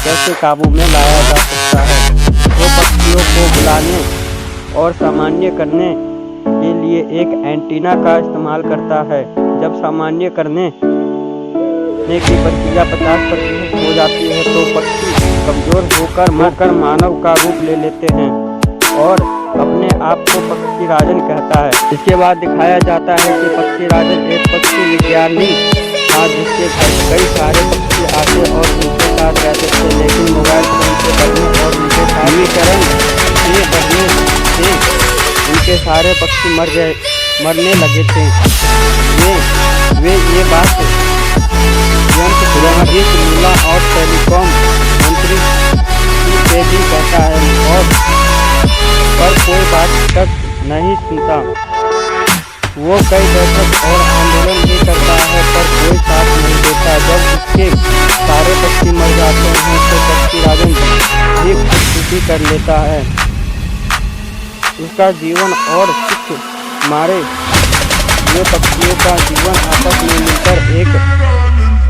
कैसे काबू में लाया जा सकता है। वो पक्षियों को बुलाने और सामान्य करने के लिए एक एंटीना का इस्तेमाल करता है। जब सामान्य करने की प्रक्रिया 50% हो जाती है तो पक्षी कमजोर होकर मरकर मानव का रूप ले लेते हैं और अपने आप को पक्षी राजन कहता है। इसके बाद दिखाया जाता है कि पक्षी राजन एक पक्षी विज्ञानी था जिसके घर कई सारे पक्षी आते और उनके साथ रहते थे, लेकिन मोबाइल फोन के बढ़ने और उनके सामीकरण के बढ़ने से उनके सारे पक्षी मरने लगे थे। वे ये बात जर्नलिस्ट नीला और टेलीकॉम मंत्री से भी कहता है और पर कोई बात तक नहीं सुनता। वो कई बैठक और आंदोलन भी करता है पर कोई साथ नहीं देता। जब उसके सारे पक्षी मर जाते हैं तो पक्षी राजन भी खुदकुशी कर लेता है। उसका जीवन और सुख मारे हुए पक्षियों का जीवन आपस में मिलकर एक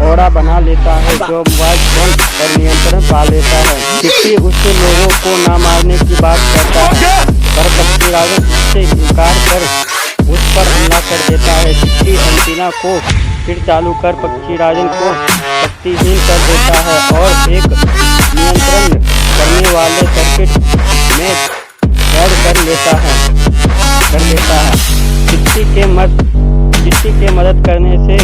ओड़ा बना लेता है जो मोबाइल फोन पर नियंत्रण पा लेता है। चिट्ठी उससे लोगों को ना मारने की बात करता है पर पक्षी राजन उससे इनकार कर उस पर हमला कर देता है। चिट्ठी एंटीना को फिर चालू कर पक्षी राजन को शक्तिहीन कर देता है और एक नियंत्रण करने वाले सर्किट में कैद कर लेता है। चिट्ठी के मदद करने से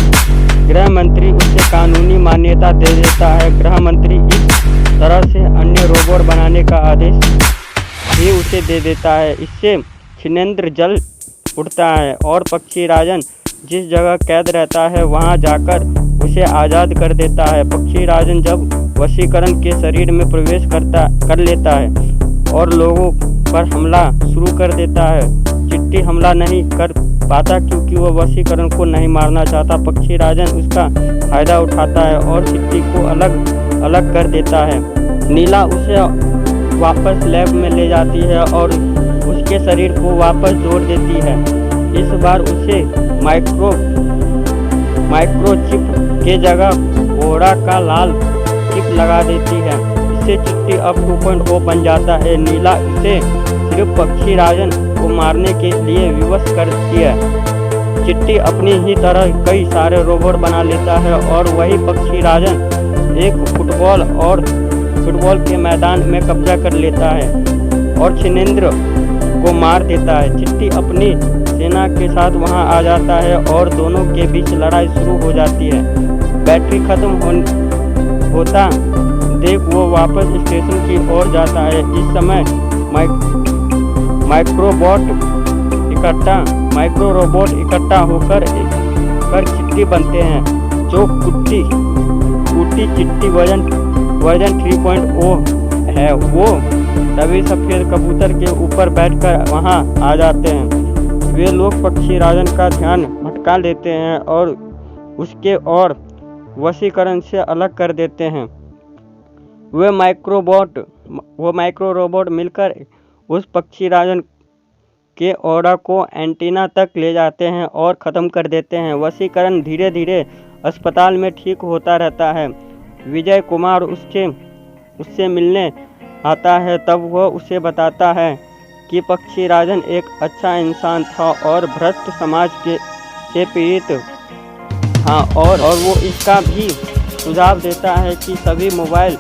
गृह मंत्री उसे कानूनी मान्यता दे देता है। गृह मंत्री इस तरह से अन्य रोबोट बनाने का आदेश भी उसे दे देता है। इससे छिनेंद्र जल उठता है और पक्षी राजन जिस जगह कैद रहता है वहां जाकर उसे आज़ाद कर देता है। पक्षी राजन जब वशीकरण के शरीर में प्रवेश कर लेता है और लोगों पर हमला शुरू कर देता है। चिट्ठी हमला नहीं कर पाता क्योंकि वह वशीकरण को नहीं मारना चाहता। पक्षी राजन उसका फायदा उठाता है और चिट्ठी को अलग कर देता है। नीला उसे वापस लैब में ले जाती है और उसके शरीर को वापस जोड़ देती है। इस बार उसे माइक्रोचिप के जगह ओड़ा का लाल चिप लगा देती है। इससे चिट्ठी अब 2.0 बन जाता है। नीला उसे सिर्फ पक्षी राजन को मारने के लिए विवश करती है। चिट्ठी अपनी ही तरह कई सारे रोबोट बना लेता है और वही पक्षी राजन एक फुटबॉल के मैदान में कब्जा कर लेता है और छिनेंद्र को मार देता है। चिट्ठी अपनी सेना के साथ वहां आ जाता है और दोनों के बीच लड़ाई शुरू हो जाती है। बैटरी खत्म होता देख वो वापस स्टेशन की ओर जाता है। इस समय माइक्रो रोबोट इकट्ठा होकर चिट्ठी बनते हैं जो कुट्टी चिट्ठी वर्जन 3.0 है। वो सभी सफेद कबूतर के ऊपर बैठकर वहां आ जाते हैं। वे लोग पक्षी राजन का ध्यान भटका लेते हैं और उसके और वशीकरण से अलग कर देते हैं। वे माइक्रो रोबोट मिलकर उस पक्षी राजन के ओड़ा को एंटीना तक ले जाते हैं और ख़त्म कर देते हैं। वशीकरण धीरे धीरे अस्पताल में ठीक होता रहता है। विजय कुमार उससे मिलने आता है। तब वह उसे बताता है कि पक्षी राजन एक अच्छा इंसान था और भ्रष्ट समाज से पीड़ित था और वो इसका भी सुझाव देता है कि सभी मोबाइल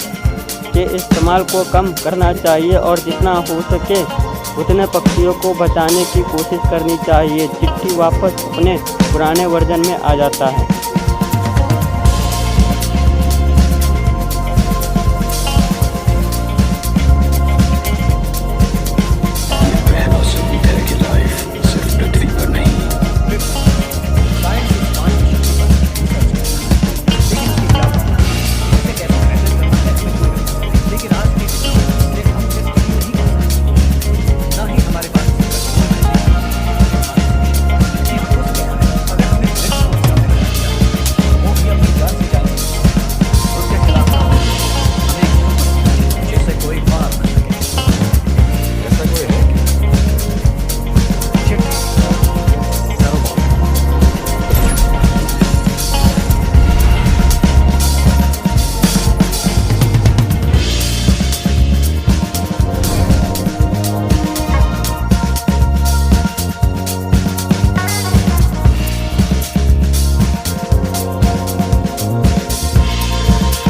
के इस्तेमाल को कम करना चाहिए और जितना हो सके उतने पक्षियों को बचाने की कोशिश करनी चाहिए। चिट्ठी वापस अपने पुराने वर्जन में आ जाता है। ये पहला सबूत है कि लाइफ सिर्फ पृथ्वी पर नहीं, साइंस इस पांच लेकिन आज की टेक्नोलॉजी से हम उसे स्टडी नहीं कर सकते, ना ही हमारे पास ये हो गया है। अगर हमने वो भी अपनी जान से जाने उसके खिलाफ हमें जिससे कोई मार न सके। ऐसा कोई है क्या? चिट्ठी सर्वोपरि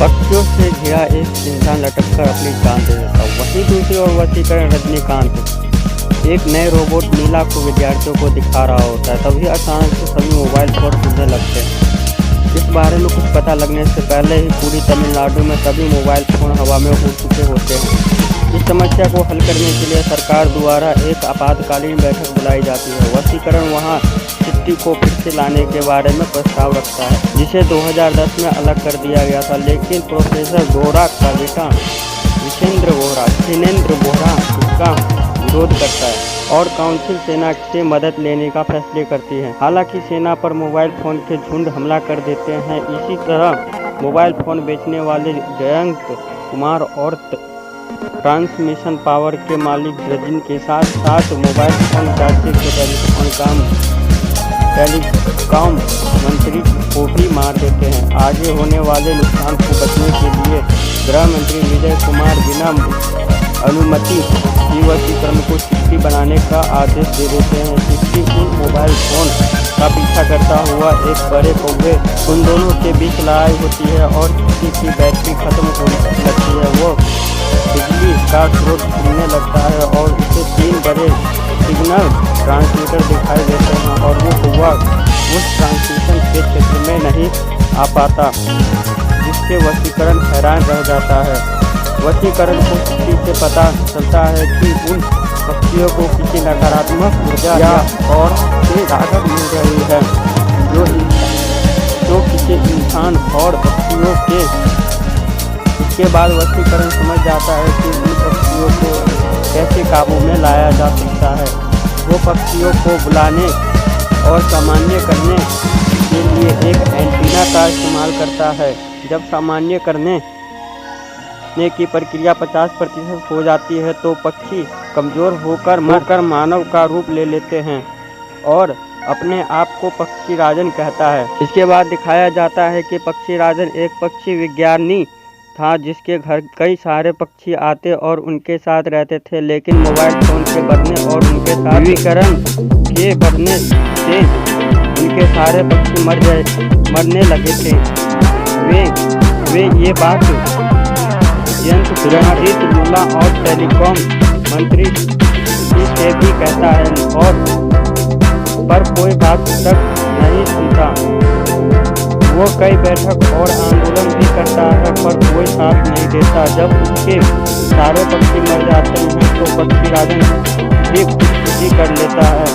पक्षियों से घिरा एक इंसान लटककर अपनी जान दे देता। वहीं दूसरी ओर वशीकरण रजनीकांत एक नए रोबोट नीला को विद्यार्थियों को दिखा रहा होता है। तभी अचानक से सभी मोबाइल फोन सुनने लगते हैं। इस बारे में कुछ पता लगने से पहले ही पूरी तमिलनाडु में सभी मोबाइल फोन हवा में उड़ चुके होते हैं। इस समस्या को हल करने के लिए सरकार द्वारा एक आपातकालीन बैठक बुलाई जाती है। वशीकरण वहां चिट्ठी को फिर से लाने के बारे में प्रस्ताव रखता है, जिसे 2010 में अलग कर दिया गया था। लेकिन प्रोफेसर बोहरा का बेटा विशेंद्र बोहरा इसका विरोध करता है और काउंसिल सेना से मदद लेने का फैसले करती है। हालांकि सेना पर मोबाइल फोन के झुंड हमला कर देते हैं। इसी तरह मोबाइल फोन बेचने वाले जयंत कुमार और ट्रांसमिशन पावर के मालिक रजन के साथ साथ मोबाइल फोन राज्य के टेलीकॉम मंत्री को भी मार देते हैं। आगे होने वाले नुकसान को बचने के लिए गृह मंत्री विजय कुमार बिना अनुमति की वशीकरण को चिट्ठी बनाने का आदेश दे देते हैं। चिट्ठी उन मोबाइल फोन का पीछा करता हुआ एक बड़े कौवे उन दोनों के बीच लड़ाई होती है और चिट्ठी की बैटरी खत्म होने लगती है। वो बिजली का स्रोत खुलने लगता है और उसे 3 बड़े सिग्नल ट्रांसमीटर दिखाई देते हैं और वो कौवा उस ट्रांसमिशन के क्षेत्र में नहीं आ पाता, जिससे वशीकरण हैरान रह जाता है। वशीकरण को चिट्ठी से पता चलता है कि उन पक्षियों को किसी नकारात्मक ऊर्जा या और से राहत मिल रही है, जो किसी इंसान और पक्षियों के। इसके बाद वशीकरण समझ जाता है कि उन पक्षियों को कैसे काबू में लाया जा सकता है। वो पक्षियों को बुलाने और सामान्य करने के लिए एक एंटीना का इस्तेमाल करता है। जब सामान्य करने की प्रक्रिया 50% हो जाती है तो पक्षी कमज़ोर होकर मानव का रूप ले लेते हैं और अपने आप को पक्षी राजन कहता है। इसके बाद दिखाया जाता है कि पक्षी राजन एक पक्षी विज्ञानी था जिसके घर कई सारे पक्षी आते और उनके साथ रहते थे। लेकिन मोबाइल फोन के बढ़ने और उनके साथ विकिरण के बढ़ने से उनके सारे पक्षी मरने लगे थे। वे ये बात रणजीत लूला और टेलीकॉम मंत्री से भी कहता है और पर कोई बात तक नहीं सुनता। वो कई बैठक और आंदोलन भी करता है पर कोई साथ नहीं देता। जब उसके सारे पक्षी मर जाते हैं तो पक्षी राजन भी खुदकुशी कर लेता है।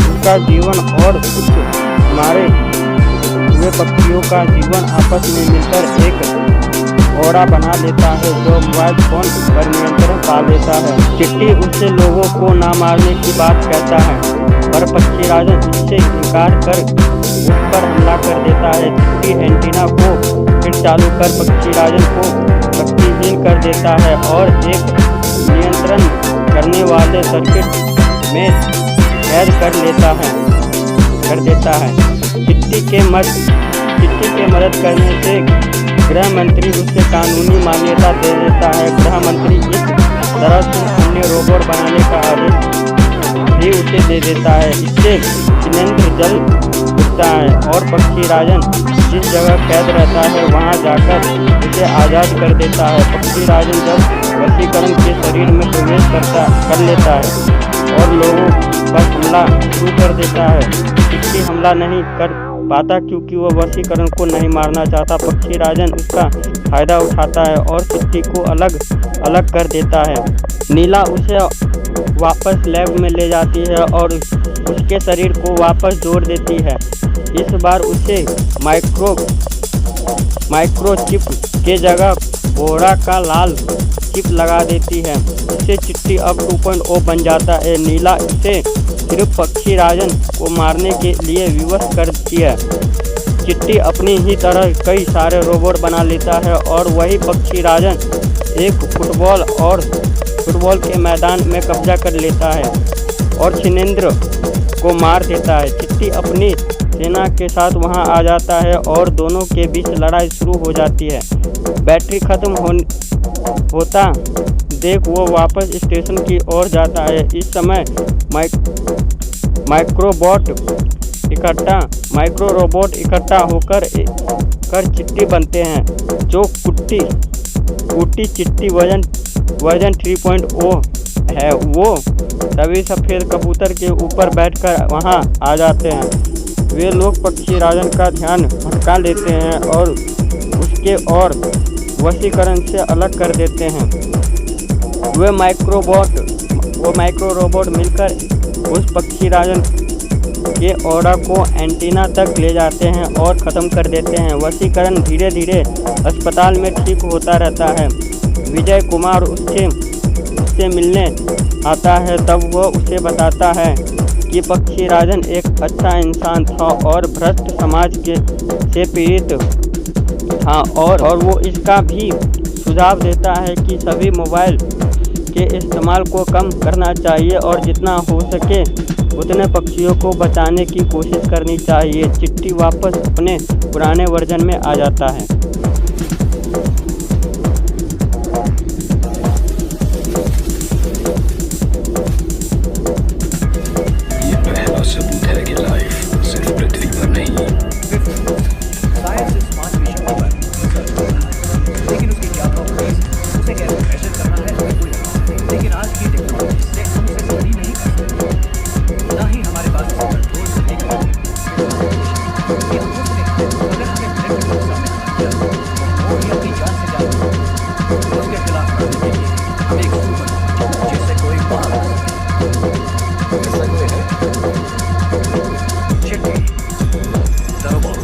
उसका जीवन और कुछ मारे हुए पक्षियों का जीवन आपस में मिलकर एक ओड़ा बना लेता है जो मोबाइल फोन पर नियंत्रण पा लेता है। चिट्ठी उससे लोगों को ना मारने की बात कहता है पर पक्षी राजन इससे इनकार कर उस पर हमला कर देता है। चिट्ठी एंटीना को फिर चालू कर पक्षी राजन को शक्तिहीन कर देता है और एक नियंत्रण करने वाले सर्किट में कैद कर देता है। चिट्ठी के मदद करने से गृह मंत्री उसे कानूनी मान्यता दे देता है। गृह मंत्री इस तरह से अन्य रोबोट बनाने का आदेश भी उसे दे देता है। इससे सिलेंडर जल उठता है और पक्षी राजन जिस जगह कैद रहता है वहां जाकर उसे आज़ाद कर देता है। पक्षी राजन जब वशीकरण के शरीर में प्रवेश कर लेता है और लोगों पर हमला शुरू कर देता है। चिट्टी हमला नहीं कर पाता क्योंकि वह वशीकरण को नहीं मारना चाहता। पक्षी राजन उसका फायदा उठाता है और चिट्टी को अलग अलग कर देता है। नीला उसे वापस लैब में ले जाती है और उसके शरीर को वापस जोड़ देती है। इस बार उसे माइक्रोचिप के जगह बोरा का लाल चिप लगा देती है। इससे चिट्टी अब 2.0 बन जाता है। नीला इसे सिर्फ पक्षी राजन को मारने के लिए विवश करती है। चिट्टी अपनी ही तरह कई सारे रोबोट बना लेता है और वही पक्षी राजन एक फुटबॉल के मैदान में कब्जा कर लेता है और छिनेंद्र को मार देता है। चिट्टी अपनी सेना के साथ वहां आ जाता है और दोनों के बीच लड़ाई शुरू हो जाती है। बैटरी खत्म होता देख वो वापस स्टेशन की ओर जाता है। इस समय माइक्रो रोबोट इकट्ठा होकर चिट्टी बनते हैं, जो कुटी चिट्टी वर्जन 3.0 है। वो सभी सफ़ेद कबूतर के ऊपर बैठकर वहां आ जाते हैं। वे लोग पक्षी राजन का ध्यान भटका लेते हैं और उसके और वशीकरण से अलग कर देते हैं। वे माइक्रो रोबोट मिलकर उस पक्षी राजन के ऑरा को एंटीना तक ले जाते हैं और ख़त्म कर देते हैं। वशीकरण धीरे धीरे अस्पताल में ठीक होता रहता है। विजय कुमार उससे मिलने आता है। तब वह उसे बताता है कि पक्षी राजन एक अच्छा इंसान था और भ्रष्ट समाज से पीड़ित था और वो इसका भी सुझाव देता है कि सभी मोबाइल के इस्तेमाल को कम करना चाहिए और जितना हो सके उतने पक्षियों को बचाने की कोशिश करनी चाहिए। चिट्टी वापस अपने पुराने वर्जन में आ जाता है। ये पहला सबूत है कि लाइफ सिर्फ पृथ्वी पर नहीं। साइंस इस पांच विषय पर रिसर्च कर रहा है, लेकिन उसकी क्या प्रॉपर्टीज है, उसे कैसे मेजर करना है, हमें कोई पता नहीं। लेकिन आज की टेक्नोलॉजी से हम उसे स्टडी नहीं कर सकते, ना ही हमारे पास उसे कंट्रोल करने की ये हम हो सकते हैं। अगर हमें ब्लड को सामने खड़ा किया वो भी अपनी जान से जान उसके खिलाफ लड़ने के लिए हम एक सुपर जिससे कोई बाहर हो सके। ऐसा कोई है? चिट्टी द रोबोट।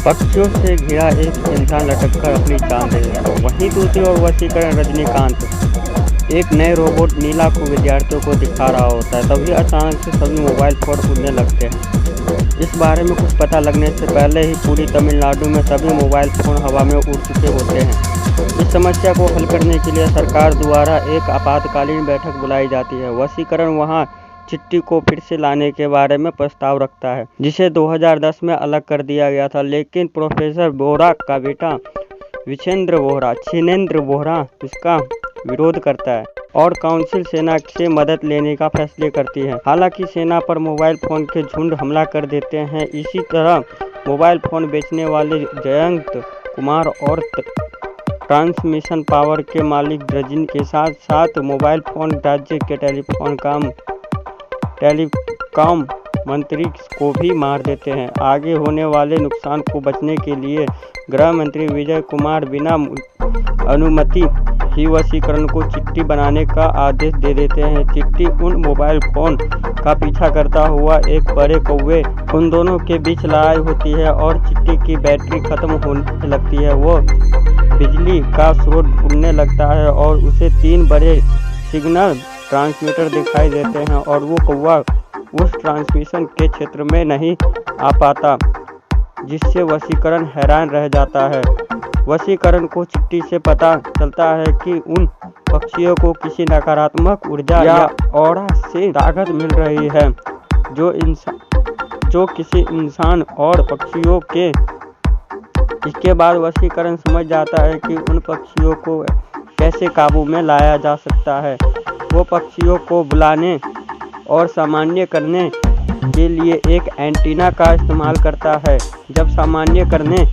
पक्षियों से घिरा एक इंसान लटककर अपनी जान दे देता है। वहीं दूसरी ओर वशीकरण रजनीकांत एक नए रोबोट नीला को विद्यार्थियों को दिखा रहा होता है। तभी अचानक से सभी मोबाइल फोन उड़ने लगते हैं। इस बारे में कुछ पता लगने से पहले ही पूरी तमिलनाडु में सभी मोबाइल फोन हवा में उड़ चुके होते हैं। इस समस्या को हल करने के लिए सरकार द्वारा एक आपातकालीन बैठक बुलाई जाती है। वशीकरण वहां चिट्टी को फिर से लाने के बारे में प्रस्ताव रखता है, जिसे 2010 में अलग कर दिया गया था। लेकिन प्रोफेसर बोहरा का बेटा छिनेंद्र बोहरा उसका विरोध करता है और काउंसिल सेना से मदद लेने का फैसले करती है। हालांकि सेना पर मोबाइल फोन के झुंड हमला कर देते हैं। इसी तरह मोबाइल फोन बेचने वाले जयंत कुमार और ट्रांसमिशन पावर के मालिक रजनी के साथ साथ मोबाइल फोन राज्य के टेलीकॉम मंत्री को भी मार देते हैं। आगे होने वाले नुकसान को बचने के लिए गृह मंत्री विजय कुमार बिना अनुमति ही वशीकरण को चिट्टी बनाने का आदेश दे देते हैं। चिट्टी उन मोबाइल फोन का पीछा करता हुआ एक बड़े कौवे उन दोनों के बीच लड़ाई होती है और चिट्टी की बैटरी खत्म होने लगती है। वो बिजली का स्रोत ढूंढने लगता है और उसे 3 बड़े सिग्नल ट्रांसमीटर दिखाई देते हैं और वो कौवा उस ट्रांसमिशन के क्षेत्र में नहीं आ पाता, जिससे वशीकरण हैरान रह जाता है। वशीकरण को चिट्टी से पता चलता है कि उन पक्षियों को किसी नकारात्मक ऊर्जा या ऑरा से ताकत मिल रही है, जो किसी इंसान और पक्षियों के इसके बाद वशीकरण समझ जाता है कि उन पक्षियों को कैसे काबू में लाया जा सकता है। वो पक्षियों को बुलाने और सामान्य करने के लिए एक एंटीना का इस्तेमाल करता है। जब सामान्य करने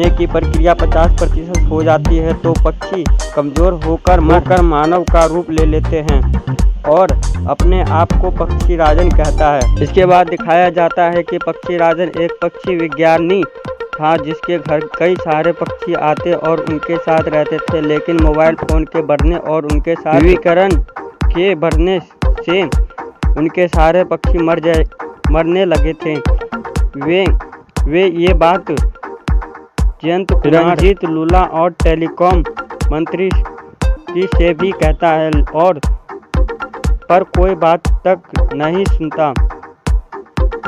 की प्रक्रिया 50% हो जाती है तो पक्षी कमज़ोर होकर मानव का रूप ले लेते हैं और अपने आप को पक्षी राजन कहता है। इसके बाद दिखाया जाता है कि पक्षी राजन एक पक्षी विज्ञानी था जिसके घर कई सारे पक्षी आते और उनके साथ रहते थे, लेकिन मोबाइल फ़ोन के बढ़ने और उनके साथ विकिरण के बढ़ने से उनके सारे पक्षी मरने लगे थे। वे ये बात जयंत रंजीत लूला और टेलीकॉम मंत्री से भी कहता है और पर कोई बात तक नहीं सुनता।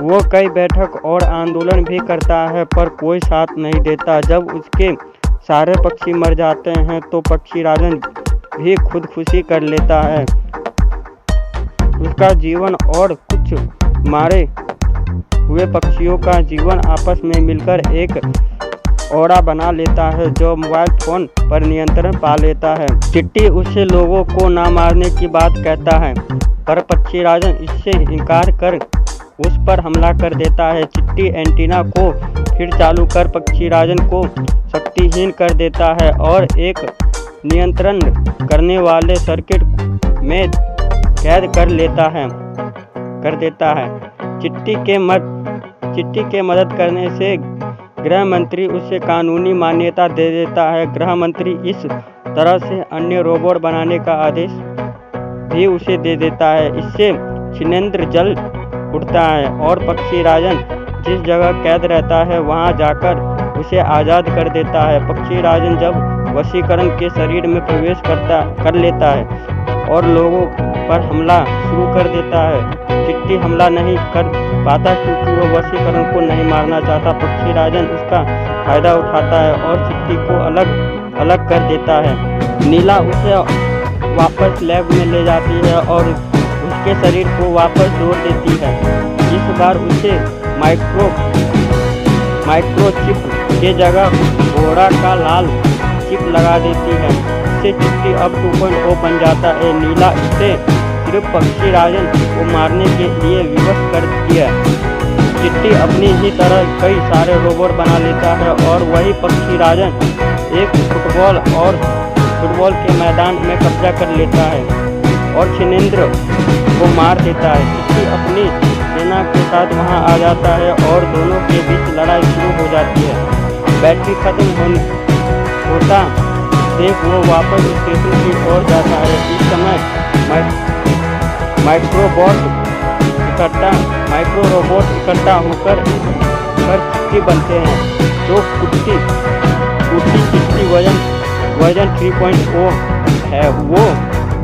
वो कई बैठक और आंदोलन भी करता है पर कोई साथ नहीं देता। जब उसके सारे पक्षी मर जाते हैं तो पक्षी राजन भी खुदकुशी कर लेता है। उसका जीवन और कुछ मारे हुए पक्षियों का जीवन आपस में मिलकर एक ओड़ा बना लेता है जो मोबाइल फ़ोन पर नियंत्रण पा लेता है। चिट्टी उससे लोगों को ना मारने की बात कहता है पर पक्षी राजन इससे इनकार कर उस पर हमला कर देता है। चिट्टी एंटीना को फिर चालू कर पक्षी राजन को शक्तिहीन कर देता है और एक नियंत्रण करने वाले सर्किट में कैद कर देता है। चिट्टी के मदद करने से गृह मंत्री उसे कानूनी मान्यता दे देता है। गृह मंत्री इस तरह से अन्य रोबोट बनाने का आदेश भी उसे दे देता है। इससे छिनेंद्र जल उठता है और पक्षी राजन जिस जगह कैद रहता है वहां जाकर उसे आज़ाद कर देता है। पक्षी राजन जब वशीकरण के शरीर में प्रवेश कर लेता है और लोगों पर हमला शुरू कर देता है। चिट्टी हमला नहीं कर पाता क्योंकि वो वशीकरण को नहीं मारना चाहता। पक्षी राजन उसका फायदा उठाता है और चिट्टी को अलग कर देता है। नीला उसे वापस लैब में ले जाती है और उसके शरीर को वापस जोड़ देती है। इस बार उसे माइक्रोचिप के जगह घोड़ा का लाल चिप लगा देती है। इससे चिट्टी अब 2.0 बन जाता है। नीला इसे सिर्फ पक्षी राजन को मारने के लिए विवश करती है। चिट्टी अपनी ही तरह कई सारे रोबोट बना लेता है और वही पक्षी राजन एक फुटबॉल के मैदान में कब्जा कर लेता है और छिनेंद्र को मार देता है। चिट्टी अपनी सेना के साथ वहां आ जाता है और दोनों के बीच लड़ाई शुरू हो जाती है। बैटरी खत्म होता देख वो वापस स्टेशन की ओर जाता है। इस समय माइक्रो रोबोट इकट्ठा होकर चिट्टी बनते हैं जो कुट्टी चिट्टी वर्जन 3.0 है। वो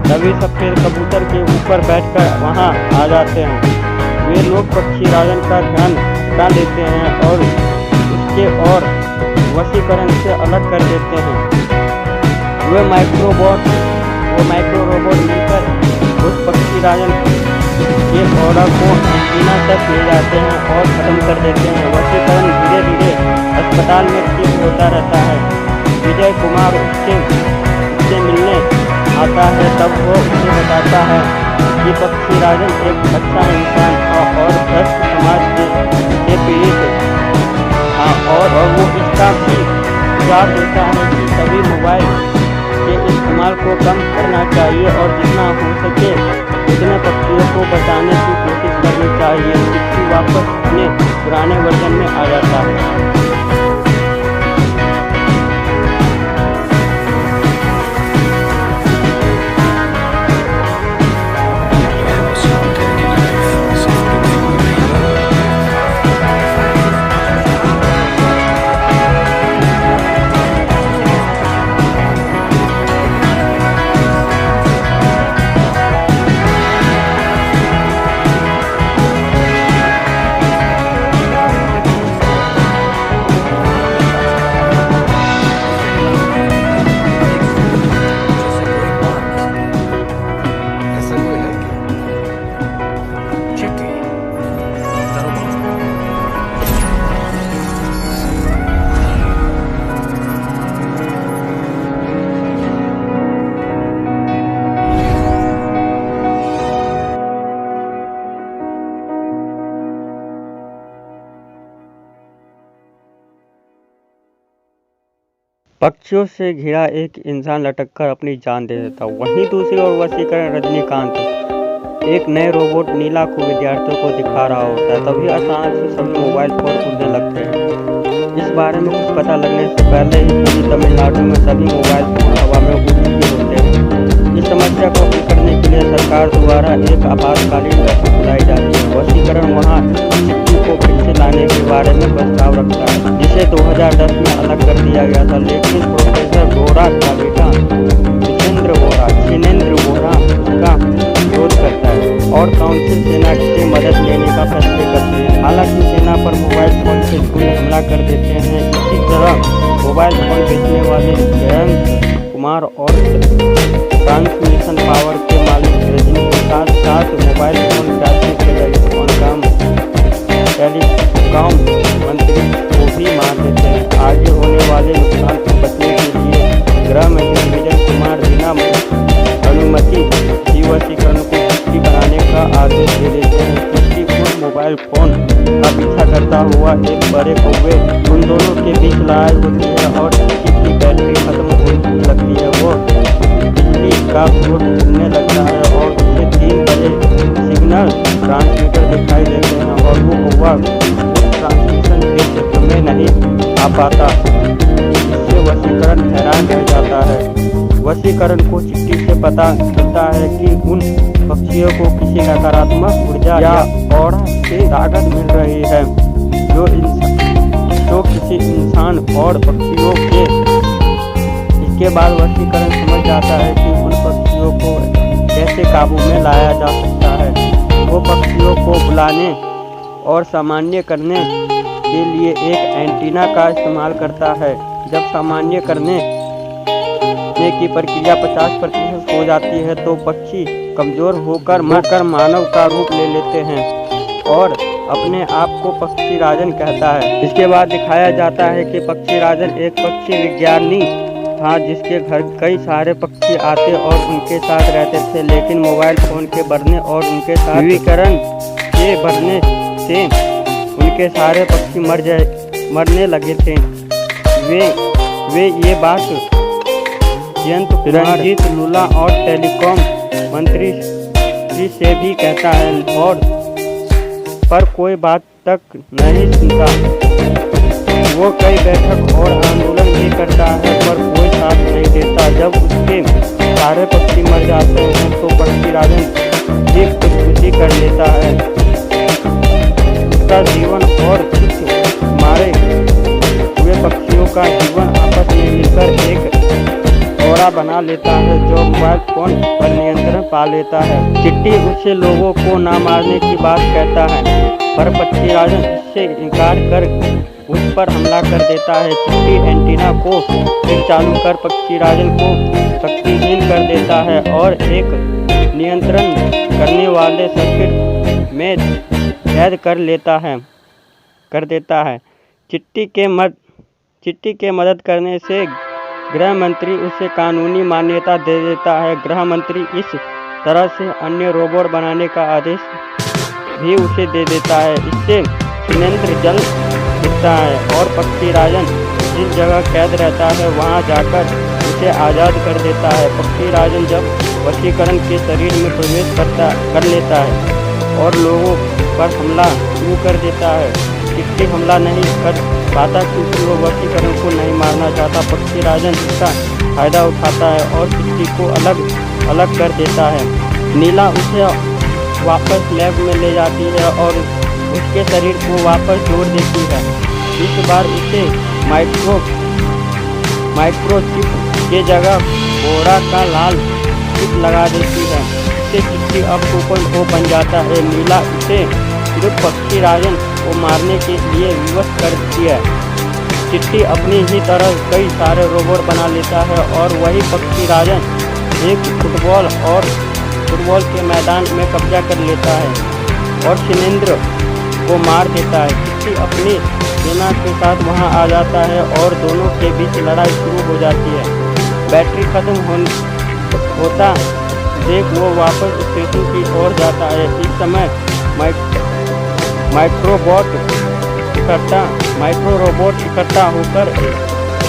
तभी सफ़ेद कबूतर के ऊपर बैठकर वहां आ जाते हैं। वे लोग पक्षी राजन का ध्यान हटा लेते हैं और उसके और वशीकरण से अलग कर देते हैं। वे माइक्रो रोबोट मिलकर उस पक्षी राजन के ऑर्डर को एंटीना तक ले जाते हैं और ख़त्म कर देते हैं। वशीकरण धीरे धीरे अस्पताल में ठीक होता रहता है। विजय कुमार उससे मिलने आता है तब वो उसे बताता है कि पक्षी राजन एक अच्छा इंसान था और भ्रष्ट समाज से पीड़ित था और वो इसका भी सुझाव देता है कि सभी मोबाइल के इस्तेमाल को कम करना चाहिए और जितना हो सके उतने पक्षियों को बचाने की कोशिश करनी चाहिए। चिट्टी वापस अपने पुराने वर्जन में आ जाता है। पक्षियों से घिरा एक इंसान लटक कर अपनी जान दे देता। वहीं दूसरी ओर वशीकरण रजनीकांत एक नए रोबोट नीला को विद्यार्थियों को दिखा रहा होता है। तभी अचानक से सभी मोबाइल फोन उड़ने लगते हैं। इस बारे में कुछ पता लगने से पहले ही पूरी तमिलनाडु में सभी मोबाइल फोन हवा में उड़ चुके होते हैं। इस समस्या को हल करने के लिए सरकार द्वारा एक आपातकालीन बैठक बुलाई जाती है। वशीकरण वहाँ चिट्ठी को फिर से लाने के बारे में प्रस्ताव रखता है, जिसे 2010 में अलग कर दिया गया था। लेकिन प्रोफेसर वोरा का बेटा शिनेंद्र वोरा का विरोध करता है और काउंसिल सेना से मदद लेने का फैसला करते हैं। हालांकि सेना पर मोबाइल फोन से ढूंढ हमला कर देते हैं। इसी तरह मोबाइल फोन बेचने वाले जयंत कुमार और ट्रांसमिशन पावर के मालिक रजनी के साथ मोबाइल फोन बेचने के टेलीकॉम मंत्री को भी मार देते हैं। आगे होने वाले नुकसान से बचने के लिए गृह मंत्री विजय कुमार बिना अनुमति ही वशीकरण को चिट्ठी बनाने का आदेश दे देते हैं। चिट्ठी उन मोबाइल फोन का पीछा करता हुआ एक बड़े कौवे उन दोनों के बीच लड़ाई होती है और चिट्ठी की बैटरी खत्म होने लगती है। वो बिजली का बोर्ड घूमने लगता है और उसे 3 बजे सिग्नल ट्रांसमीटर दिखाई देते हैं और वो कौवा उस ट्रांसमिशन के क्षेत्र में नहीं आ पाता। इससे वशीकरण हैरान रह जाता है। वशीकरण को चिट्ठी से पता चलता है कि उन पक्षियों को किसी नकारात्मक ऊर्जा या ऑरा से ताकत मिल रही है, जो किसी इंसान और पक्षियों के। इसके बाद वशीकरण समझ जाता है कि उन पक्षियों को कैसे काबू में लाया जा सकता है। वो पक्षियों को बुलाने और सामान्य करने के लिए एक एंटीना का इस्तेमाल करता है। जब सामान्य करने की प्रक्रिया 50% हो जाती है तो पक्षी कमजोर होकर मानव का रूप ले लेते हैं और अपने आप को पक्षी राजन कहता है। इसके बाद दिखाया जाता है कि पक्षी राजन एक पक्षी विज्ञानी था जिसके घर कई सारे पक्षी आते और उनके साथ रहते थे। लेकिन मोबाइल फोन के बढ़ने और उनके साथ विकिरण के बढ़ने से उनके सारे पक्षी मरने लगे थे। वे ये बात जयंत रंजीत लूला और टेलीकॉम मंत्री से भी कहता है और पर कोई बात तक नहीं सुनता। वो कई बैठक और आंदोलन भी करता है पर कोई साथ नहीं देता। जब उसके सारे पक्षी मर जाते हैं तो पक्षी राजन भी खुदकुशी कर लेता है। उसका जीवन और कुछ मारे हुए पक्षियों का जीवन आपस में मिलकर एक औरा बना लेता है जो मोबाइल फोन पर नियंत्रण पा लेता है। चिट्टी उससे लोगों को ना मारने की बात कहता है पर पक्षी राजन इससे इनकार कर उस पर हमला कर देता है। चिट्टी एंटीना को फिर चालू कर पक्षी राजन को शक्तिहीन कर देता है और एक नियंत्रण करने वाले सर्किट में कैद कर देता है। चिट्टी के मदद करने से गृह मंत्री उसे कानूनी मान्यता दे देता है। गृह मंत्री इस तरह से अन्य रोबोट बनाने का आदेश भी उसे दे देता है। इससे शिनेंद्र जल गिरता है और पक्षी राजन जिस जगह कैद रहता है वहां जाकर उसे आज़ाद कर देता है। पक्षी राजन जब वशीकरण के शरीर में प्रवेश कर लेता है और लोगों पर हमला शुरू कर देता है। चिट्टी हमला नहीं कर पाता क्योंकि वो वशीकरण को नहीं मारना चाहता। पक्षी राजन इसका फायदा उठाता है और चिट्टी को अलग कर देता है। नीला उसे वापस लैब में ले जाती है और उसके शरीर को वापस जोड़ देती है। इस बार उसे माइक्रोचिप के जगह बोरा का लाल चिप लगा देती है। इससे चिट्टी अब 2.0 बन जाता है। नीला उसे सिर्फ पक्षी राजन को मारने के लिए विवश कर दिया। चिट्टी अपनी ही तरह कई सारे रोबोट बना लेता है और वही पक्षी राजन एक फुटबॉल के मैदान में कब्जा कर लेता है और शिनेंद्र को मार देता है। चिट्टी अपनी सेना के साथ वहां आ जाता है और दोनों के बीच लड़ाई शुरू हो जाती है। बैटरी खत्म होता देख वो वापस स्टेशन की ओर जाता है। इस समय माइक्रो रोबोट इकट्ठा होकर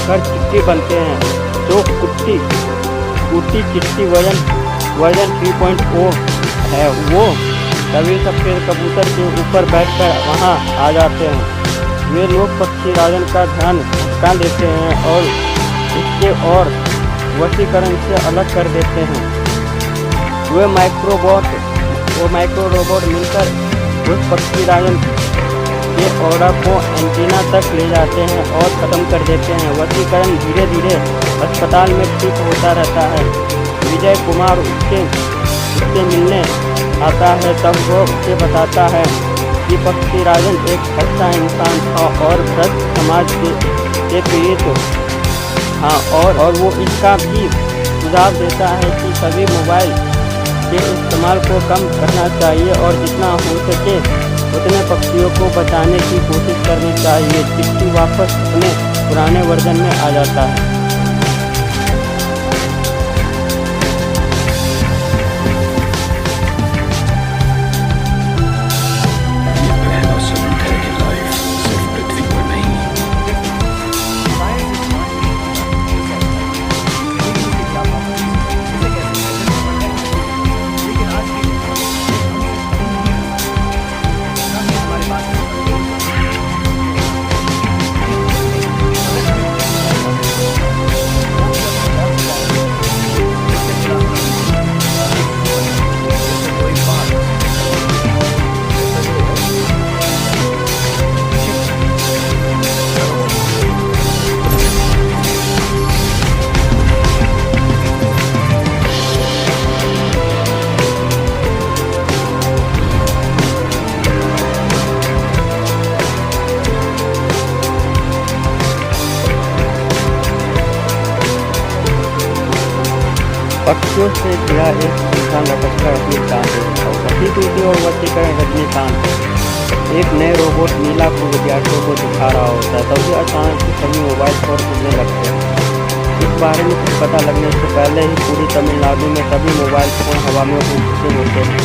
मिलकर चिट्टी बनते हैं, जो कुटी चिट्टी वर्जन 3.0 है। वो सभी सफेद कबूतर के ऊपर बैठकर वहाँ आ जाते हैं। वे लोग पक्षी राजन का ध्यान भटका देते हैं और इसके और वशीकरण से अलग कर देते हैं। वे माइक्रो रोबोट मिलकर उस पक्षी राजन के ऑरा को एंटीना तक ले जाते हैं और ख़त्म कर देते हैं। वशीकरण धीरे धीरे अस्पताल में ठीक होता रहता है। विजय कुमार उससे मिलने आता है, तब वो उसे बताता है कि पक्षी राजन एक अच्छा इंसान था और भ्रष्ट समाज के पीड़ित था, और वो इसका भी सुझाव देता है कि सभी मोबाइल के इस्तेमाल को कम करना चाहिए और जितना हो सके उतने पक्षियों को बचाने की कोशिश करनी चाहिए। चिट्टी वापस अपने पुराने वर्जन में आ जाता है। ये पहला सबूत है कि लाइफ सिर्फ पृथ्वी पर नहीं, पक्षियों से घिरा एक इंसान लटककर अपनी टांग देता है। वही दूसरी ओर वशीकरण रजनीकांत एक नए रोबोट नीला को विद्यार्थियों को दिखा रहा होता है। तभी अचानक से सभी मोबाइल फोन खुलने लगते हैं। इस बारे में कुछ पता लगने से पहले ही पूरी तमिलनाडु में सभी मोबाइल फोन हवा में उड़ चुके होते हैं।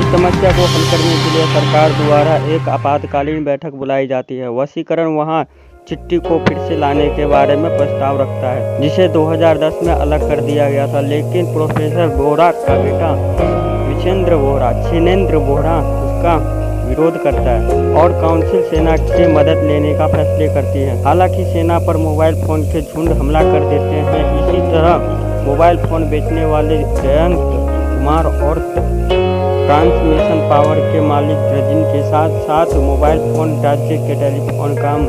इस समस्या को हल करने के लिए सरकार द्वारा एक आपातकालीन बैठक बुलाई जाती है। वशीकरण वहाँ चिट्टी को फिर से लाने के बारे में प्रस्ताव रखता है, जिसे 2010 में अलग कर दिया गया था, लेकिन प्रोफेसर बोहरा का बेटा छिनेंद्र बोहरा उसका विरोध करता है और काउंसिल सेना से मदद लेने का फैसले करती है। हालांकि सेना पर मोबाइल फोन के झुंड हमला कर देते हैं। इसी तरह मोबाइल फोन बेचने वाले जयंत कुमार और ट्रांसमिशन पावर के मालिक रजनी के साथ साथ मोबाइल फोन राज्य के टेलीकॉम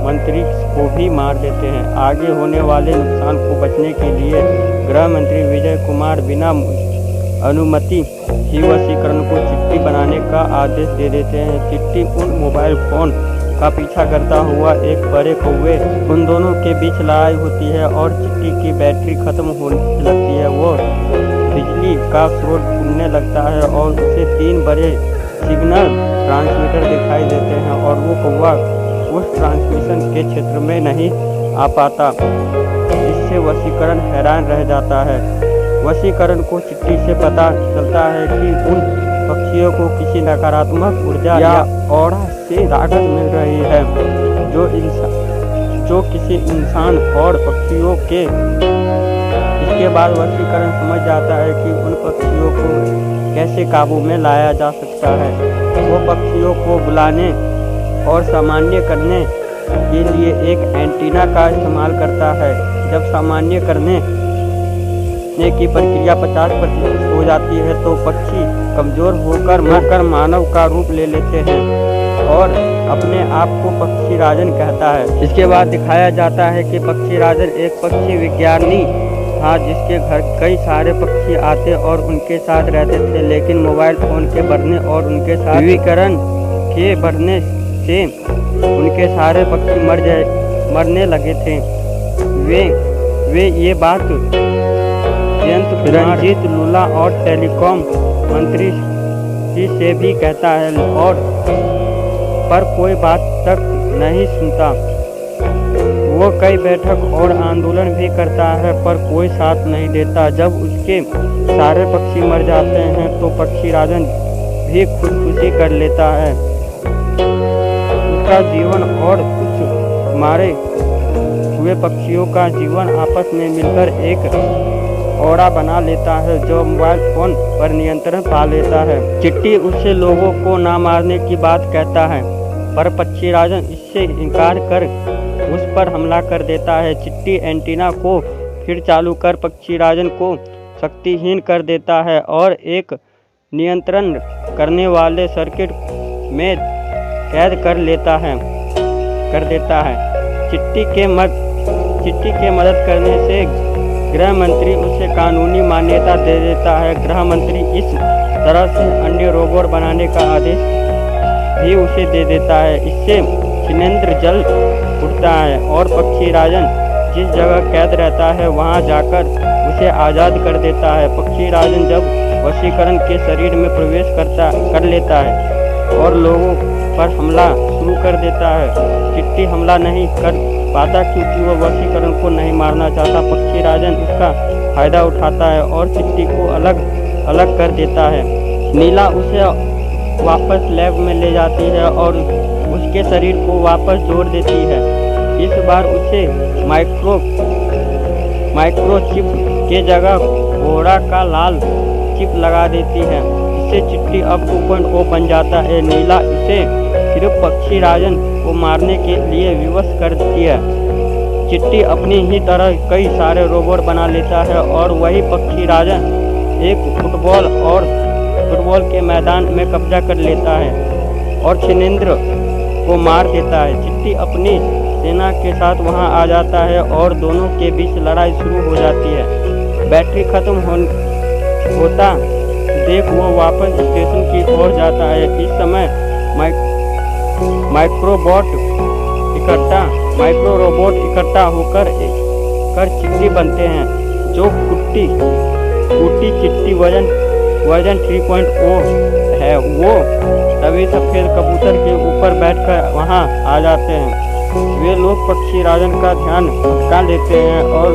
मंत्री को भी मार देते हैं। आगे होने वाले नुकसान को बचने के लिए गृह मंत्री विजय कुमार बिना अनुमति ही वशीकरण को चिट्टी बनाने का आदेश दे देते हैं। चिट्टी उन मोबाइल फोन का पीछा करता हुआ एक बड़े कौवे, उन दोनों के बीच लड़ाई होती है और चिट्टी की बैटरी खत्म होने लगती है। वो बिजली का स्रोत ढूंढने लगता है और उसे 3 बड़े सिग्नल ट्रांसमीटर दिखाई देते हैं और वो कौवा उस ट्रांसमिशन के क्षेत्र में नहीं आ पाता। इससे वशीकरण हैरान रह जाता है। वशीकरण को चिट्टी से पता चलता है कि उन पक्षियों को किसी नकारात्मक ऊर्जा या ऑरा से राहत मिल रही है, जो किसी इंसान और पक्षियों के। इसके बाद वशीकरण समझ जाता है कि उन पक्षियों को कैसे काबू में लाया जा सकता है। वो पक्षियों को बुलाने और सामान्य करने के लिए एक एंटीना का इस्तेमाल करता है। जब सामान्य करने की प्रक्रिया 50% हो जाती है तो पक्षी कमजोर होकर मानव का रूप ले लेते हैं और अपने आप को पक्षी राजन कहता है। इसके बाद दिखाया जाता है कि पक्षी राजन एक पक्षी विज्ञानी था जिसके घर कई सारे पक्षी आते और उनके साथ रहते थे, लेकिन मोबाइल फोन के बढ़ने और उनके साथ विकिरण के बढ़ने से उनके सारे पक्षी मरने लगे थे। वे ये बात रंजीत लूला और टेलीकॉम मंत्री से भी कहता है और पर कोई बात तक नहीं सुनता। वो कई बैठक और आंदोलन भी करता है पर कोई साथ नहीं देता। जब उसके सारे पक्षी मर जाते हैं तो पक्षी राजन भी खुदकुशी कर लेता है। उसका जीवन और कुछ मारे हुए पक्षियों का जीवन आपस में मिलकर एक औड़ा बना लेता है जो मोबाइल फोन पर नियंत्रण पा लेता है। चिट्टी उससे लोगों को ना मारने की बात कहता है, पर पक्षी राजन इससे इनकार कर उस पर हमला कर देता है। चिट्टी एंटीना को फिर चालू कर पक्षी राजन को शक्तिहीन कर देता है और एक नियंत्रण करने वाले सर्किट में कैद कर देता है। चिट्टी के मदद करने से गृह मंत्री उसे कानूनी मान्यता दे देता है। गृह मंत्री इस तरह से अन्य रोबोट बनाने का आदेश भी उसे दे देता है। इससे छिनेंद्र जल उठता है और पक्षी राजन जिस जगह कैद रहता है वहां जाकर उसे आज़ाद कर देता है। पक्षी राजन जब वशीकरण के शरीर में प्रवेश कर लेता है और लोगों पर हमला शुरू कर देता है। चिट्टी हमला नहीं कर पाता क्योंकि वह वशीकरण को नहीं मारना चाहता। पक्षी राजन उसका फायदा उठाता है और चिट्टी को अलग अलग कर देता है। नीला उसे वापस लैब में ले जाती है और उसके शरीर को वापस जोड़ देती है। इस बार उसे माइक्रोचिप के जगह घोड़ा का लाल चिप लगा देती है। इससे चिट्टी अब 2.0 बन जाता है। नीला इसे सिर्फ पक्षी राजन को मारने के लिए विवश करती है। चिट्टी अपनी ही तरह कई सारे रोबोट बना लेता है और वही पक्षी राजन एक फुटबॉल के मैदान में कब्जा कर लेता है और छिनेंद्र को मार देता है। चिट्टी अपनी सेना के साथ वहां आ जाता है और दोनों के बीच लड़ाई शुरू हो जाती है। बैटरी खत्म होता देख वो वापस स्टेशन की ओर जाता है। इस समय माइक्रो रोबोट इकट्ठा होकर चिट्टी बनते हैं जो कुट्टी चिट्टी वर्जन 3.0 है। वो तभी सफेद कबूतर के ऊपर बैठकर वहां आ जाते हैं। वे लोग पक्षी राजन का ध्यान भटका लेते हैं और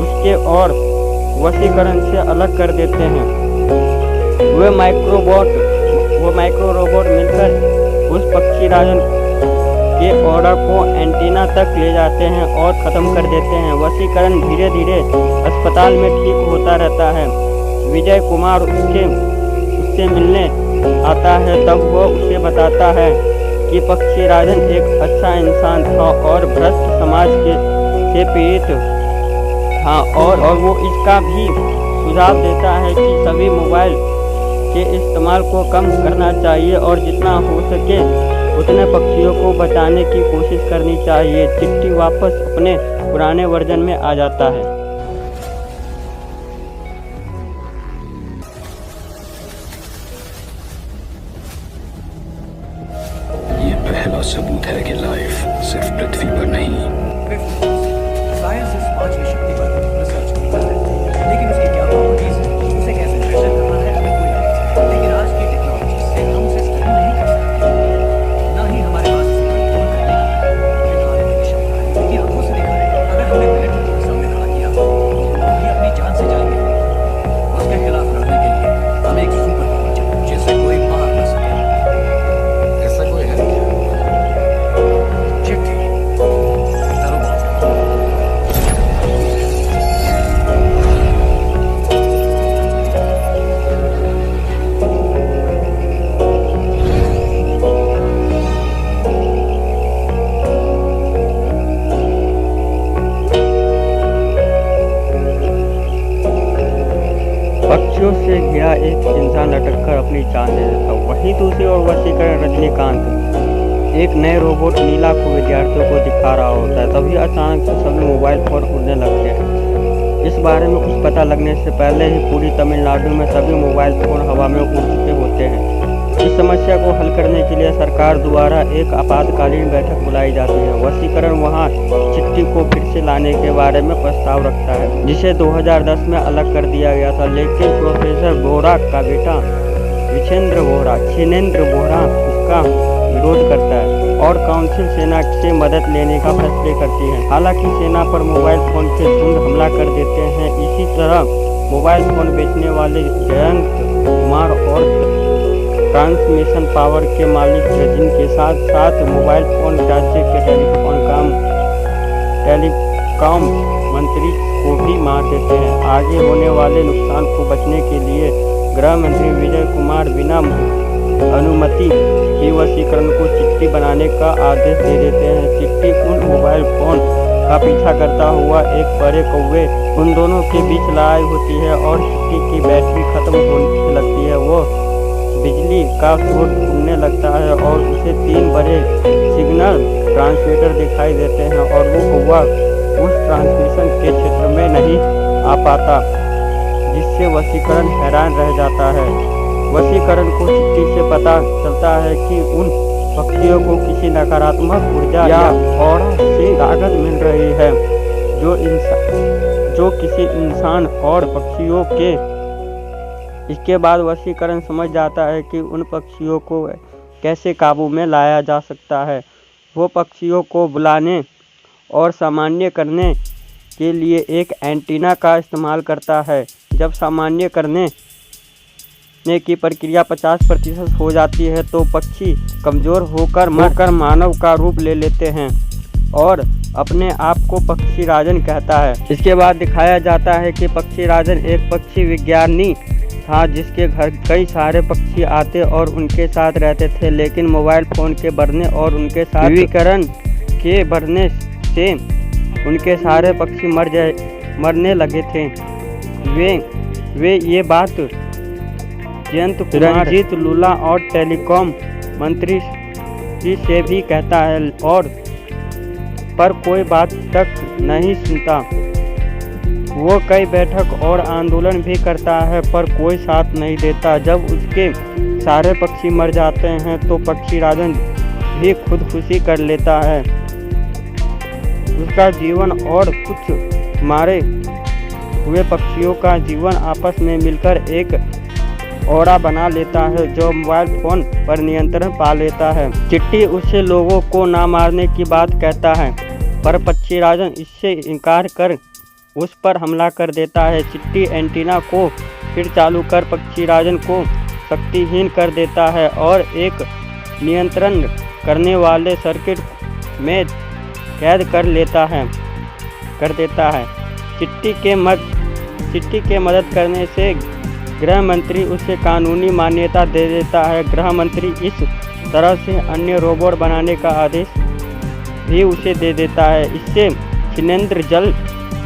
उसके और वशीकरण से अलग कर देते हैं। वे माइक्रो रोबोट मिलकर उस पक्षी राजन के ऑर्डर को एंटीना तक ले जाते हैं और ख़त्म कर देते हैं। वशीकरण धीरे धीरे अस्पताल में ठीक होता रहता है। विजय कुमार उससे मिलने आता है। तब वो उसे बताता है कि पक्षी राजन एक अच्छा इंसान था और भ्रष्ट समाज से पीड़ित था और वो इसका भी सुझाव देता है कि सभी मोबाइल के इस्तेमाल को कम करना चाहिए और जितना हो सके उतने पक्षियों को बचाने की कोशिश करनी चाहिए। चिट्टी वापस अपने पुराने वर्जन में आ जाता है। ये पहला सबूत है कि लाइफ सिर्फ पृथ्वी पर नहीं। साइंस इस पांचवी शक्ति पर रिसर्च करता है, लेकिन उसकी क्या प्रॉपर्टीज है, उसे कैसे मेजर करना है, हमें कोई आइडिया नहीं। लेकिन आज की टेक्नोलॉजी से हम उसे स्टडी नहीं कर सकते, ना ही हमारे पास इसे कंट्रोल करने की दिखाने की क्षमता है। ये आंखों से देखा है, अगर हमने मिलिट्री को सामने खड़ा किया तो ये अपनी जान से जाएंगे। उसके खिलाफ लड़ने के लिए हम एक सुपर पावर चाहिए जिसे कोई मार न सके। ऐसा कोई है क्या? चिट्ठी जरूर पक्षियों से घिरा एक इंसान लटककर अपनी जान दे देता। वहीं दूसरी ओर वशीकरण रजनीकांत एक नए रोबोट नीला को विद्यार्थियों को दिखा रहा होता है। तभी अचानक से सभी मोबाइल फोन उड़ने लगते हैं। इस बारे में कुछ पता लगने से पहले ही पूरी तमिलनाडु में सभी मोबाइल फोन हवा में उड़ चुके होते हैं। इस समस्या को हल करने के लिए सरकार द्वारा एक आपातकालीन बैठक बुलाई जाती है। वशीकरण वहां चिट्ठी को फिर से लाने के बारे में प्रस्ताव रखता है, जिसे 2010 में अलग कर दिया गया था। लेकिन प्रोफेसर बोहरा का बेटा छिनेंद्र बोहरा उसका विरोध करता है और काउंसिल सेना से मदद लेने का फैसले करती है। हालांकि सेना पर मोबाइल फोन के झुंड हमला कर देते हैं। इसी तरह मोबाइल फोन बेचने वाले जयंत कुमार और ट्रांसमिशन पावर के मालिक थे, जिनके साथ साथ मोबाइल फोन राज्य के टेलीकॉम मंत्री को भी मार देते हैं। आगे होने वाले नुकसान को बचने के लिए गृह मंत्री विजय कुमार बिना अनुमति के वशीकरण को चिट्ठी बनाने का आदेश दे देते हैं। चिट्ठी उन मोबाइल फोन का पीछा करता हुआ एक बड़े कौवे उन दोनों के बीच लड़ाई होती है और चिट्ठी की बैटरी खत्म होने लगती है। वो बिजली का शोर सुनने लगता है और उसे 3 बड़े सिग्नल ट्रांसमीटर दिखाई देते हैं और वो कौवा उस ट्रांसमिशन के क्षेत्र में नहीं आ पाता, जिससे वशीकरण हैरान रह जाता है। वशीकरण को चिट्ठी से पता चलता है कि उन पक्षियों को किसी नकारात्मक ऊर्जा या ऑरा से ताकत मिल रही है, जो किसी इंसान और पक्षियों के। इसके बाद वशीकरण समझ जाता है कि उन पक्षियों को कैसे काबू में लाया जा सकता है। वो पक्षियों को बुलाने और सामान्य करने के लिए एक एंटीना का इस्तेमाल करता है। जब सामान्य करने की प्रक्रिया 50% हो जाती है तो पक्षी कमज़ोर होकर मानव का रूप ले लेते हैं और अपने आप को पक्षी राजन कहता है। इसके बाद दिखाया जाता है कि पक्षी राजन एक पक्षी विज्ञानी था, जिसके घर कई सारे पक्षी आते और उनके साथ रहते थे, लेकिन मोबाइल फ़ोन के बढ़ने और उनके साथ विकिरण के बढ़ने से उनके सारे पक्षी मरने लगे थे। वे ये बात जयंत रंजीत लूला और टेलीकॉम मंत्री से भी कहता है और पर कोई बात तक नहीं सुनता। वो कई बैठक और आंदोलन भी करता है पर कोई साथ नहीं देता। जब उसके सारे पक्षी मर जाते हैं तो पक्षी राजन भी खुदकुशी कर लेता है। उसका जीवन और कुछ मारे हुए पक्षियों का जीवन आपस में मिलकर एक ओड़ा बना लेता है, जो मोबाइल फोन पर नियंत्रण पा लेता है। चिट्टी उससे लोगों को ना मारने की बात कहता है, पर पक्षी राजन इससे इनकार कर उस पर हमला कर देता है। चिट्टी एंटीना को फिर चालू कर पक्षी राजन को शक्तिहीन कर देता है और एक नियंत्रण करने वाले सर्किट में कैद कर देता है। चिट्टी के मदद करने से गृह मंत्री उसे कानूनी मान्यता दे देता है। गृह मंत्री इस तरह से अन्य रोबोट बनाने का आदेश भी उसे दे देता है। इससे छिनेंद्र जल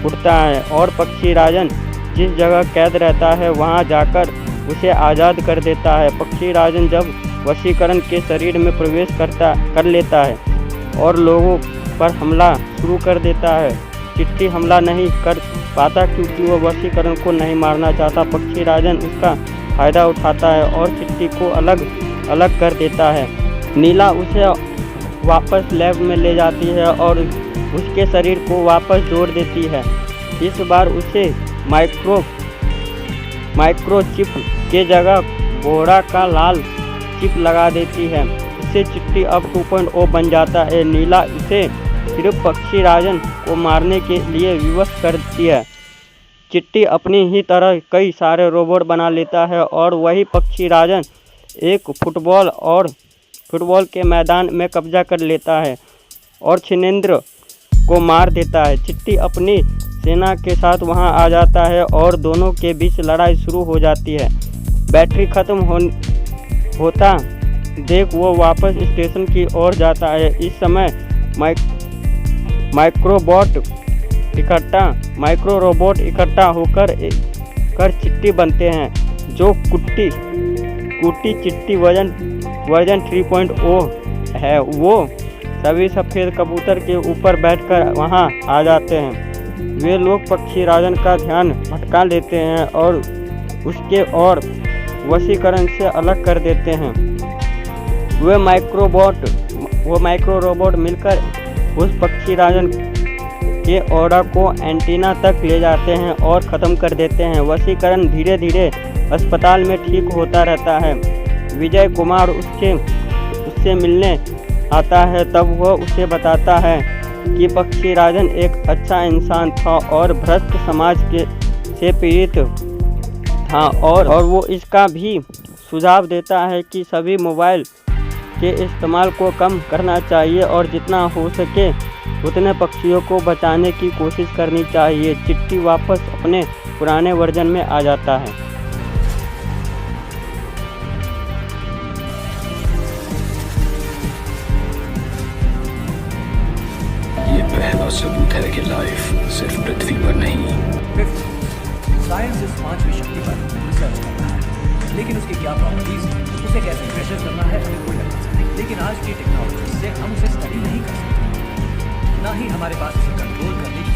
उठता है और पक्षी राजन जिस जगह कैद रहता है वहां जाकर उसे आज़ाद कर देता है। पक्षी राजन जब वशीकरण के शरीर में प्रवेश कर लेता है और लोगों पर हमला शुरू कर देता है। चिट्टी हमला नहीं कर पाता क्योंकि वो वशीकरण को नहीं मारना चाहता। पक्षी राजन उसका फ़ायदा उठाता है और चिट्टी को अलग अलग कर देता है। नीला उसे वापस लैब में ले जाती है और उसके शरीर को वापस जोड़ देती है। इस बार उसे माइक्रोचिप के जगह घोड़ा का लाल चिप लगा देती है। इससे चिट्टी अब 2.0 बन जाता है। नीला इसे सिर्फ पक्षी राजन को मारने के लिए विवश करती है। चिट्टी अपनी ही तरह कई सारे रोबोट बना लेता है और वही पक्षी राजन एक फुटबॉल के मैदान में कब्जा कर लेता है और छिनेंद्र को मार देता है। चिट्टी अपनी सेना के साथ वहां आ जाता है और दोनों के बीच लड़ाई शुरू हो जाती है। बैटरी खत्म होता देख वो वापस स्टेशन की ओर जाता है। इस समय माइक्रो रोबोट इकट्ठा होकर चिट्टी बनते हैं, जो कुटी चिट्टी वर्जन 3.0 है। वो सभी सफ़ेद कबूतर के ऊपर बैठकर वहां आ जाते हैं। वे लोग पक्षी राजन का ध्यान भटका लेते हैं और उसके और वशीकरण से अलग कर देते हैं। वे माइक्रो रोबोट मिलकर उस पक्षी राजन के ओड़ा को एंटीना तक ले जाते हैं और ख़त्म कर देते हैं। वशीकरण धीरे धीरे अस्पताल में ठीक होता रहता है। विजय कुमार उससे मिलने आता है। तब वह उसे बताता है कि पक्षी राजन एक अच्छा इंसान था और भ्रष्ट समाज से पीड़ित था और वो इसका भी सुझाव देता है कि सभी मोबाइल के इस्तेमाल को कम करना चाहिए और जितना हो सके उतने पक्षियों को बचाने की कोशिश करनी चाहिए। चिट्ठी वापस अपने पुराने वर्जन में आ जाता है। ये पहला सबूत है कि लाइफ सिर्फ पृथ्वी पर नहीं। साइंस इस पांचवी शक्ति पर रिसर्च कर रहा है, लेकिन उसकी क्या प्रॉपर्टीज है, उसे कैसे मेजर करना है, हमें कोई अंदाजा नहीं। लेकिन आज की टेक्नोलॉजी से हम उसे स्टडी नहीं कर सकते, ना ही हमारे पास उसे कंट्रोल करने की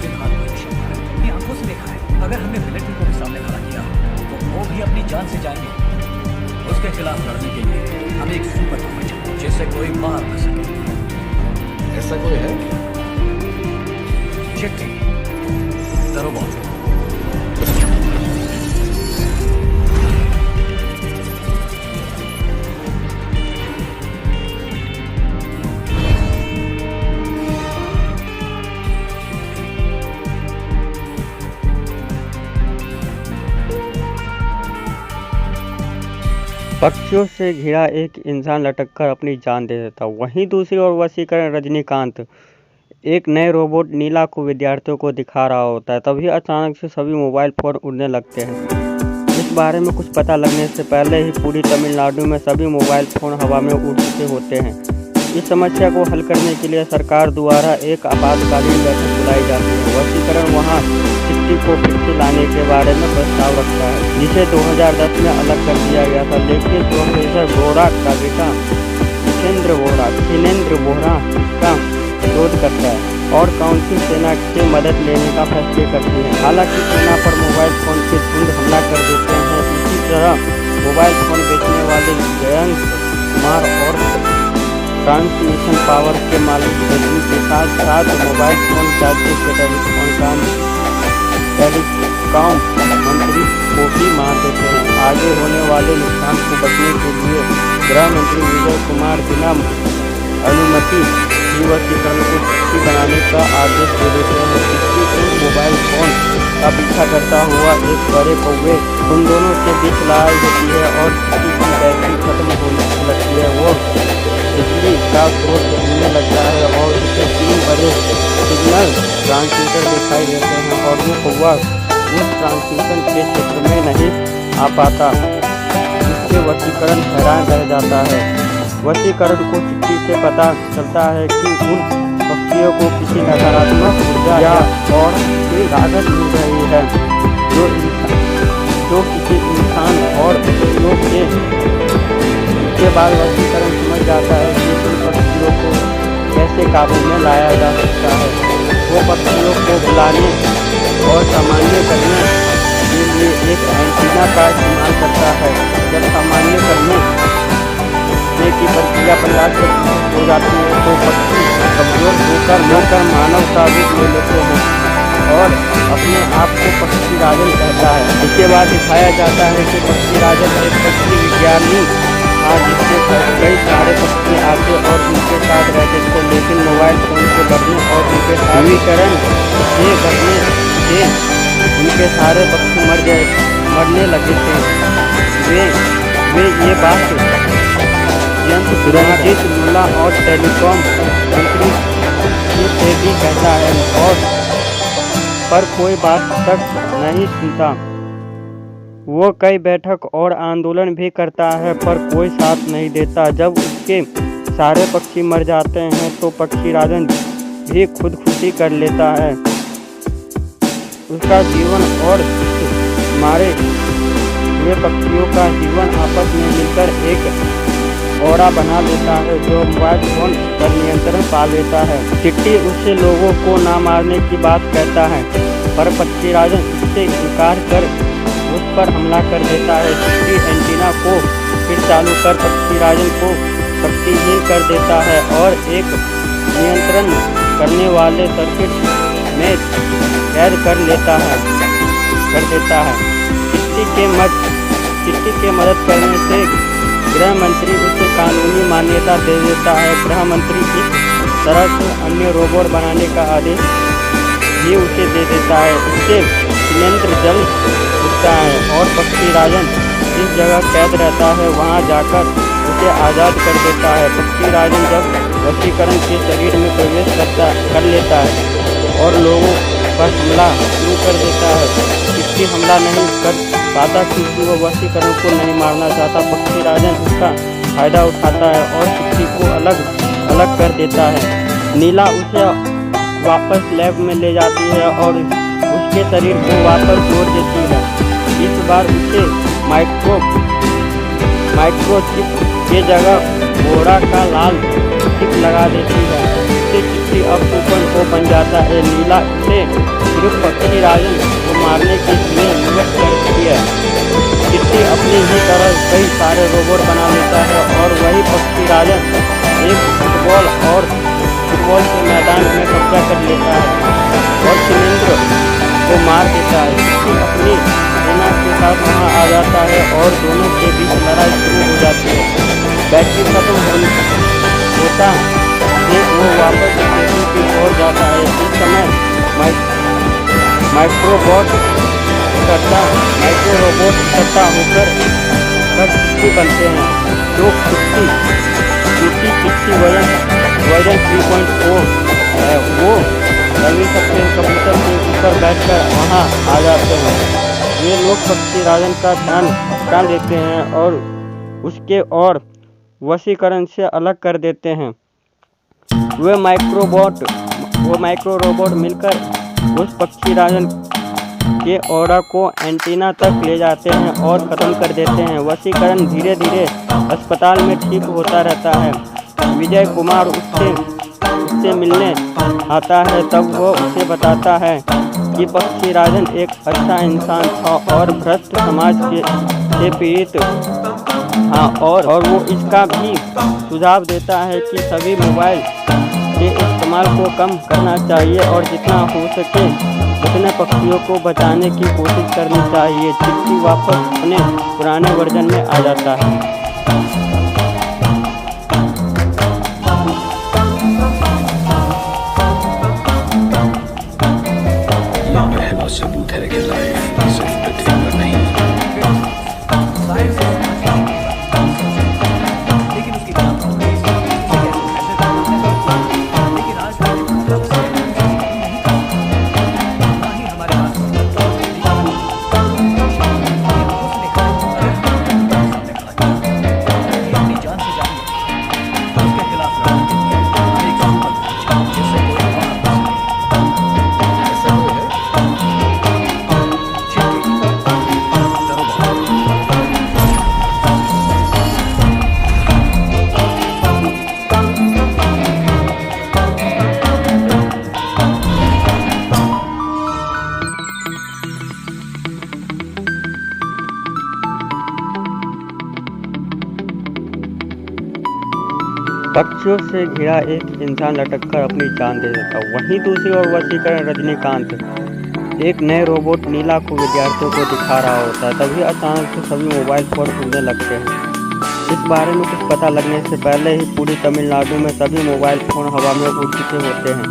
फिलहाल कोई क्षमता है। अपनी आंखों से देखा है, अगर हमने मिलिट्री को भी सामने खड़ा किया तो वो भी अपनी जान से जाएंगे। उसके खिलाफ लड़ने के लिए हमें एक सुपर पावर चाहिए जिसे कोई मार न सके। ऐसा कोई है क्या? चिट्ठी, द रोबोट। पक्षियों से घिरा एक इंसान लटककर अपनी जान दे देता। वहीं दूसरी ओर वशीकरण रजनीकांत एक नए रोबोट नीला को विद्यार्थियों को दिखा रहा होता है। तभी अचानक से सभी मोबाइल फोन उड़ने लगते हैं। इस बारे में कुछ पता लगने से पहले ही पूरी तमिलनाडु में सभी मोबाइल फोन हवा में उड़ चुके होते हैं। इस समस्या को हल करने के लिए सरकार द्वारा एक आपातकालीन बैठक बुलाई जाती है। वशीकरण वहाँ चिट्ठी को फिर से लाने के बारे में प्रस्ताव रखता है, जिसे 2010 में अलग कर दिया गया था। लेकिन प्रोफेसर बोहरा का बेटा खिनेंद्र बोहरा का विरोध करता है और काउंसिल सेना से मदद लेने का फैसला करती है। हालांकि सेना पर मोबाइल फोन के झुंड हमला कर देते हैं। इसी तरह मोबाइल फोन बेचने वाले जयंत कुमार और ट्रांसमिशन पावर के मालिक के साथ साथ मोबाइल फोन राज्य के टेलीकॉम मंत्री को भी मार देते हैं। आगे होने वाले नुकसान को बचने के लिए गृह मंत्री विजय कुमार बिना अनुमति ही वशीकरण को चिट्ठी बनाने का आदेश दे देते हैं। चिट्ठी उन मोबाइल फोन का पीछा करता हुआ एक बड़े कौवे उन दोनों के बीच लड़ाई होती है और चिट्ठी की बैटरी खत्म होने लगती है। वो बिजली का स्रोत मिलने लगता है और उसे 3 बड़े सिग्नल ट्रांसमीटर दिखाई देते हैं और वो कौवा उस ट्रांसमिशन के क्षेत्र में नहीं आ पाता, जिससे वशीकरण हैरान रह जाता है। वशीकरण को चिट्ठी से पता चलता है कि उन पक्षियों को किसी नकारात्मक ऊर्जा या और कोई राहत मिल रही है, जो किसी इंसान और पक्षियों के बाद वशीकरण समझ जाता है कि उन पक्षियों को कैसे काबू में लाया जा सकता है। वो पक्षियों को बुलाने और सामान्य करने के लिए एक एंटीना का इस्तेमाल करता है। जब सामान्य करने की प्रक्रिया पर्याप्त हो जाती है तो पक्षी कमजोर होकर मानव का रूप ले लेते हैं और अपने आप को पक्षी राजन कहता है। इसके बाद दिखाया जाता है कि पक्षी राजन एक पक्षी विज्ञानी था जिससे कई सारे पक्षी आते और उनके साथ रहते थे, लेकिन मोबाइल फोन के बढ़ने और उनके ध्रुवीकरण से बढ़ने से उनके सारे पक्षी मरने लगे थे। वे ये बात रंजीत मुल्ला और टेलीकॉम मंत्री से भी कहता है और पर कोई बात तक नहीं सुनता। वो कई बैठक और आंदोलन भी करता है पर कोई साथ नहीं देता। जब उसके सारे पक्षी मर जाते हैं तो पक्षी राजन भी खुदकुशी कर लेता है। उसका जीवन और मारे हुए पक्षियों का जीवन आपस में मिलकर एक औरा बना लेता है जो मोबाइल फोन पर नियंत्रण पा लेता है। चिट्ठी उससे लोगों को ना मारने की बात कहता है पर पक्षी राजन इससे इनकार कर उस पर हमला कर देता है। चिट्ठी एंटीना को फिर चालू कर पक्षी राजन को शक्तिहीन कर देता है और एक नियंत्रण करने वाले सर्किट में कैद कर देता है। चिट्ठी के मदद करने से गृह मंत्री उसे कानूनी मान्यता दे देता है। गृह मंत्री इस तरह से अन्य रोबोट बनाने का आदेश भी उसे दे देता है। इससे सिलेंडर जल उठता है और पक्षी राजन जिस जगह कैद रहता है वहां जाकर उसे आज़ाद कर देता है। पक्षीराजन जब वशीकरण के शरीर में प्रवेश कर लेता है और लोगों पर हमला शुरू कर देता है। चिट्टी हमला नहीं कर पाता क्योंकि वो वशीकरण को नहीं मारना चाहता। पक्षीराजन उसका फायदा उठाता है और चिट्टी को अलग कर देता है। नीला उसे वापस लैब में ले जाती है और उसके शरीर को वापस जोड़ देती है। इस बार उसे माइक्रोचिप के जगह घोड़ा का लाल चिप लगा देती है। इससे चिट्टी अब बन जाता है। नीला से सिर्फ पक्षीराजन को मारने के लिए नियुक्त करती है। चिट्टी अपनी ही तरह कई सारे रोबोट बना लेता है और वही पक्षीराजन एक फुटबॉल के मैदान में कब्जा कर लेता है और शिलेंद्र को मार देता है। चिट्टी अपनी सेना के साथ वहां आ जाता है और दोनों के बीच लड़ाई शुरू हो जाती है। बैटरी खत्म होता है वो वापस स्टेशन की ओर जाता है। इस समय माइक्रो रोबोट इकट्ठा होकर चिट्टी बनते हैं। जो चिट्टी वजन 3.4 है वो रवि सप्रेम कबूतर के ऊपर बैठकर वहां आ जाते हैं। ये लोग पक्षीराजन का ध्यान हटा देते हैं और उसके और वशीकरण से अलग कर देते हैं। वे माइक्रो रोबोट मिलकर उस पक्षीराजन के ऑरा को एंटीना तक ले जाते हैं और ख़त्म कर देते हैं। वशीकरण धीरे धीरे अस्पताल में ठीक होता रहता है। विजय कुमार उससे मिलने आता है। तब वो उसे बताता है कि पक्षीराजन एक अच्छा इंसान था और भ्रष्ट समाज से पीड़ित था और वो इसका भी सुझाव देता है कि सभी मोबाइल के इस्तेमाल को कम करना चाहिए और जितना हो सके उतने पक्षियों को बचाने की कोशिश करनी चाहिए। चिट्टी वापस अपने पुराने वर्जन में आ जाता है। ये पहला सबूत है कि लाइफ सिर्फ पृथ्वी पर नहीं लेकिन उसकी क्या प्रॉपर्टीज है, उसे कैसे मेजर करना है, लेकिन आज तक नहीं कर ना ही हमारे पास अपनी जान से जानिए उसके खिलाफ लड़ने के लिए एक संकल्प जिससे कोई ऐसा कोई है? पक्षियों से घिरा एक इंसान लटककर अपनी जान दे देता। वहीं दूसरी ओर वशीकरण रजनीकांत एक नए रोबोट नीला को विद्यार्थियों को दिखा रहा होता है। तभी अचानक से सभी मोबाइल फोन उड़ने लगते हैं। इस बारे में कुछ पता लगने से पहले ही पूरी तमिलनाडु में सभी मोबाइल फोन हवा में उड़ चुके होते हैं।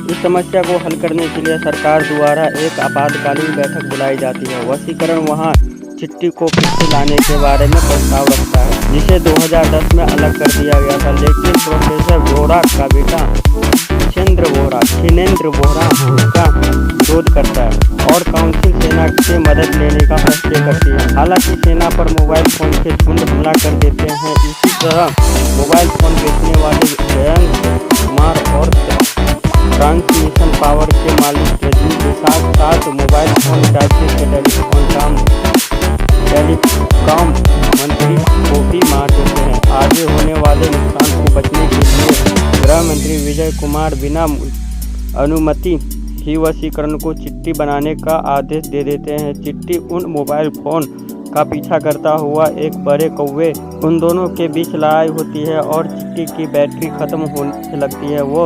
इस समस्या को हल करने के लिए सरकार द्वारा एक आपातकालीन बैठक बुलाई जाती है। वशीकरण वहां चिट्टी को फिर से लाने के बारे में प्रस्ताव रखता है, जिसे 2010 में अलग कर दिया गया था। लेकिन प्रोफेसर वोहरा का बेटा छिनेंद्र वोहरा उसका विरोध करता है और काउंसिल सेना से मदद लेने का फैसला करती है। हालांकि सेना पर मोबाइल फोन के झुंड हमला कर देते हैं। इसी तरह मोबाइल फोन बेचने वाले जयंत कुमार और ट्रांसमिशन पावर के मालिक रजनी के साथ साथ मोबाइल फोन राज्य के टेलीकॉम मंत्री को भी मार देते हैं। आगे होने वाले नुकसान को बचने के लिए गृह मंत्री विजय कुमार बिना अनुमति ही वशीकरण को चिट्टी बनाने का आदेश दे देते हैं। चिट्टी उन मोबाइल फोन का पीछा करता हुआ एक बड़े कौवे उन दोनों के बीच लड़ाई होती है और चिट्टी की बैटरी खत्म होने लगती है। वो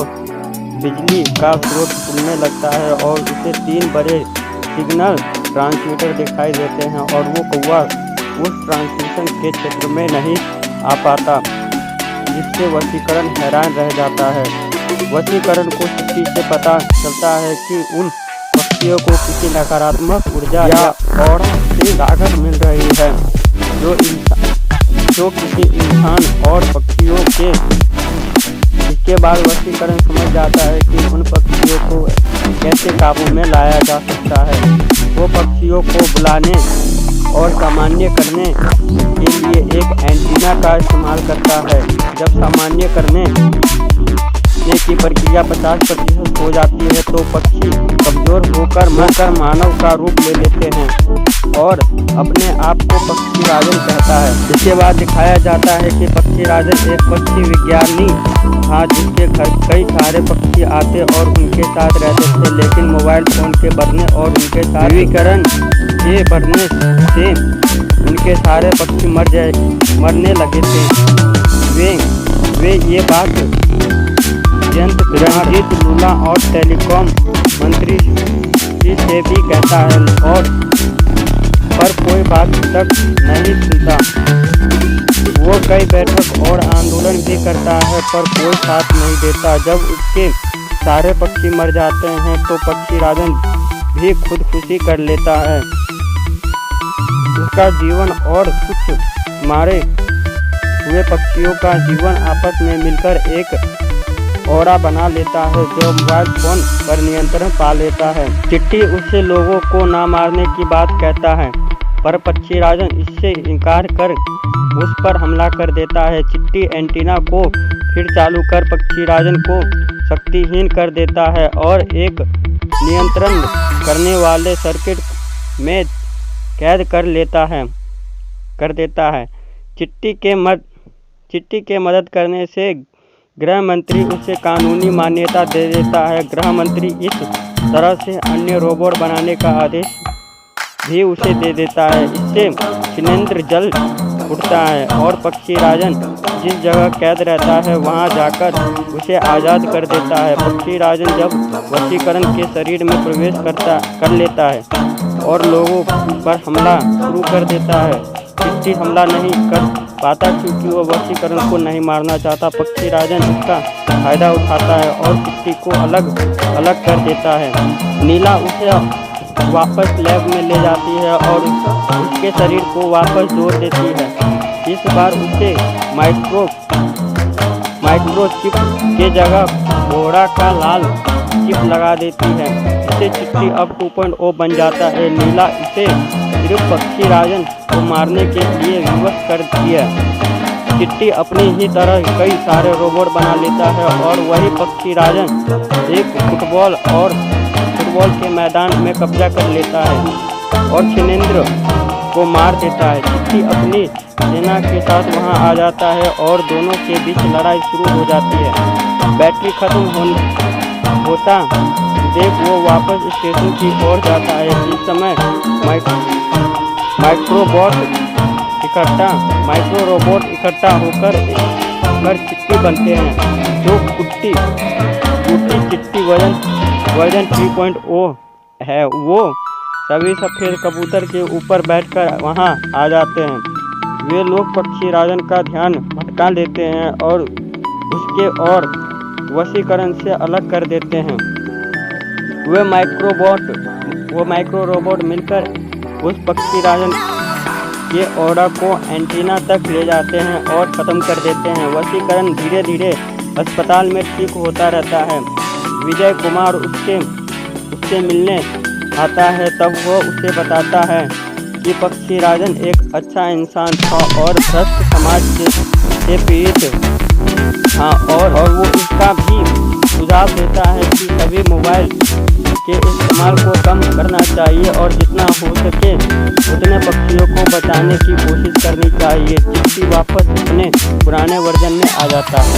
बिजली का स्रोत खुलने लगता है और उसे 3 बड़े सिग्नल ट्रांसमीटर दिखाई देते हैं और वो कौवा उस ट्रांसमिशन के क्षेत्र में नहीं आ पाता, जिससे वशीकरण हैरान रह जाता है। वशीकरण को चिट्टी से पता चलता है कि उन पक्षियों को किसी नकारात्मक ऊर्जा या ऑरा से राहत मिल रही है। जो किसी इंसान और पक्षियों के। इसके बाद वशीकरण समझ जाता है कि उन पक्षियों को कैसे काबू में लाया जा सकता है। वो पक्षियों को बुलाने और सामान्य करने के लिए एक एंटीना का इस्तेमाल करता है। जब सामान्य करने की प्रक्रिया 50% हो जाती है तो पक्षी कमजोर होकर मानव का रूप ले लेते हैं और अपने आप को पक्षी राजन कहता है। इसके बाद दिखाया जाता है कि पक्षी राजन एक पक्षी विज्ञानी था जिसके घर कई सारे पक्षी आते और उनके साथ रहते थे, लेकिन मोबाइल फोन के बढ़ने और उनके ध्रुवीकरण के बढ़ने से उनके सारे पक्षी मरने लगे थे। वे ये बात रणजीत लूला और टेलीकॉम मंत्री से भी कहता है और पर कोई बात तक नहीं सुनता। वो कई बैठक और आंदोलन भी करता है पर कोई साथ नहीं देता। जब उसके सारे पक्षी मर जाते हैं तो पक्षी राजन भी खुदकुशी कर लेता है। उसका जीवन और कुछ मारे हुए पक्षियों का जीवन आपस में मिलकर एक ओरा बना लेता है जो मोबाइल फोन पर नियंत्रण पा लेता है। चिट्टी उससे लोगों को ना मारने की बात कहता है पर पक्षी राजन इससे इनकार कर उस पर हमला कर देता है। चिट्टी एंटीना को फिर चालू कर पक्षी राजन को शक्तिहीन कर देता है और एक नियंत्रण करने वाले सर्किट में कैद कर देता है। चिट्टी के मदद करने से गृह मंत्री उसे कानूनी मान्यता दे देता है। गृह मंत्री इस तरह से अन्य रोबोट बनाने का आदेश भी उसे दे देता है। इससे छिनेंद्र जल उठता है और पक्षी राजन जिस जगह कैद रहता है वहां जाकर उसे आज़ाद कर देता है। पक्षी राजन जब वशीकरण के शरीर में प्रवेश कर लेता है और लोगों पर हमला शुरू कर देता है। चिट्टी हमला नहीं कर पाता क्योंकि वो वशीकरण को नहीं मारना चाहता। पक्षी राजन इसका फायदा उठाता है और चिट्टी को अलग कर देता है। नीला उसे वापस लैब में ले जाती है और उसके शरीर को वापस जोड़ देती है। इस बार उसे माइक्रोचिप के जगह घोड़ा का लाल चिप लगा देती है। इससे चिट्टी अब 2.0 बन जाता है। नीला इसे सिर्फ पक्षी राजन को मारने के लिए विवश कर दिया। चिट्टी अपनी ही तरह कई सारे रोबोट बना लेता है और वही पक्षी राजन एक फुटबॉल के मैदान में कब्जा कर लेता है और छिनेंद्र को मार देता है। चिट्टी अपनी सेना के साथ वहां आ जाता है और दोनों के बीच लड़ाई शुरू हो जाती है। बैटरी खत्म होता देख वो वापस स्टेशन की ओर जाता है। इस समय माइक्रो रोबोट इकट्ठा होकर चिट्टी बनते हैं जो टूटी चिट्टी वर्जन 3.0 है। वो सभी सफ़ेद कबूतर के ऊपर बैठकर वहां आ जाते हैं। वे लोग पक्षी राजन का ध्यान भटका लेते हैं और उसके और वशीकरण से अलग कर देते हैं। वे माइक्रो रोबोट मिलकर उस पक्षी राजन के ओरा को एंटीना तक ले जाते हैं और ख़त्म कर देते हैं। वशीकरण धीरे धीरे अस्पताल में ठीक होता रहता है। विजय कुमार उससे मिलने आता है। तब वो उसे बताता है कि पक्षी राजन एक अच्छा इंसान था और भ्रष्ट समाज से पीड़ित था और वो इसका भी सुझाव देता है कि सभी मोबाइल के इस्तेमाल को कम करना चाहिए और जितना हो सके उतने पक्षियों को बचाने की कोशिश करनी चाहिए। चिट्टी वापस अपने पुराने वर्जन में आ जाता है।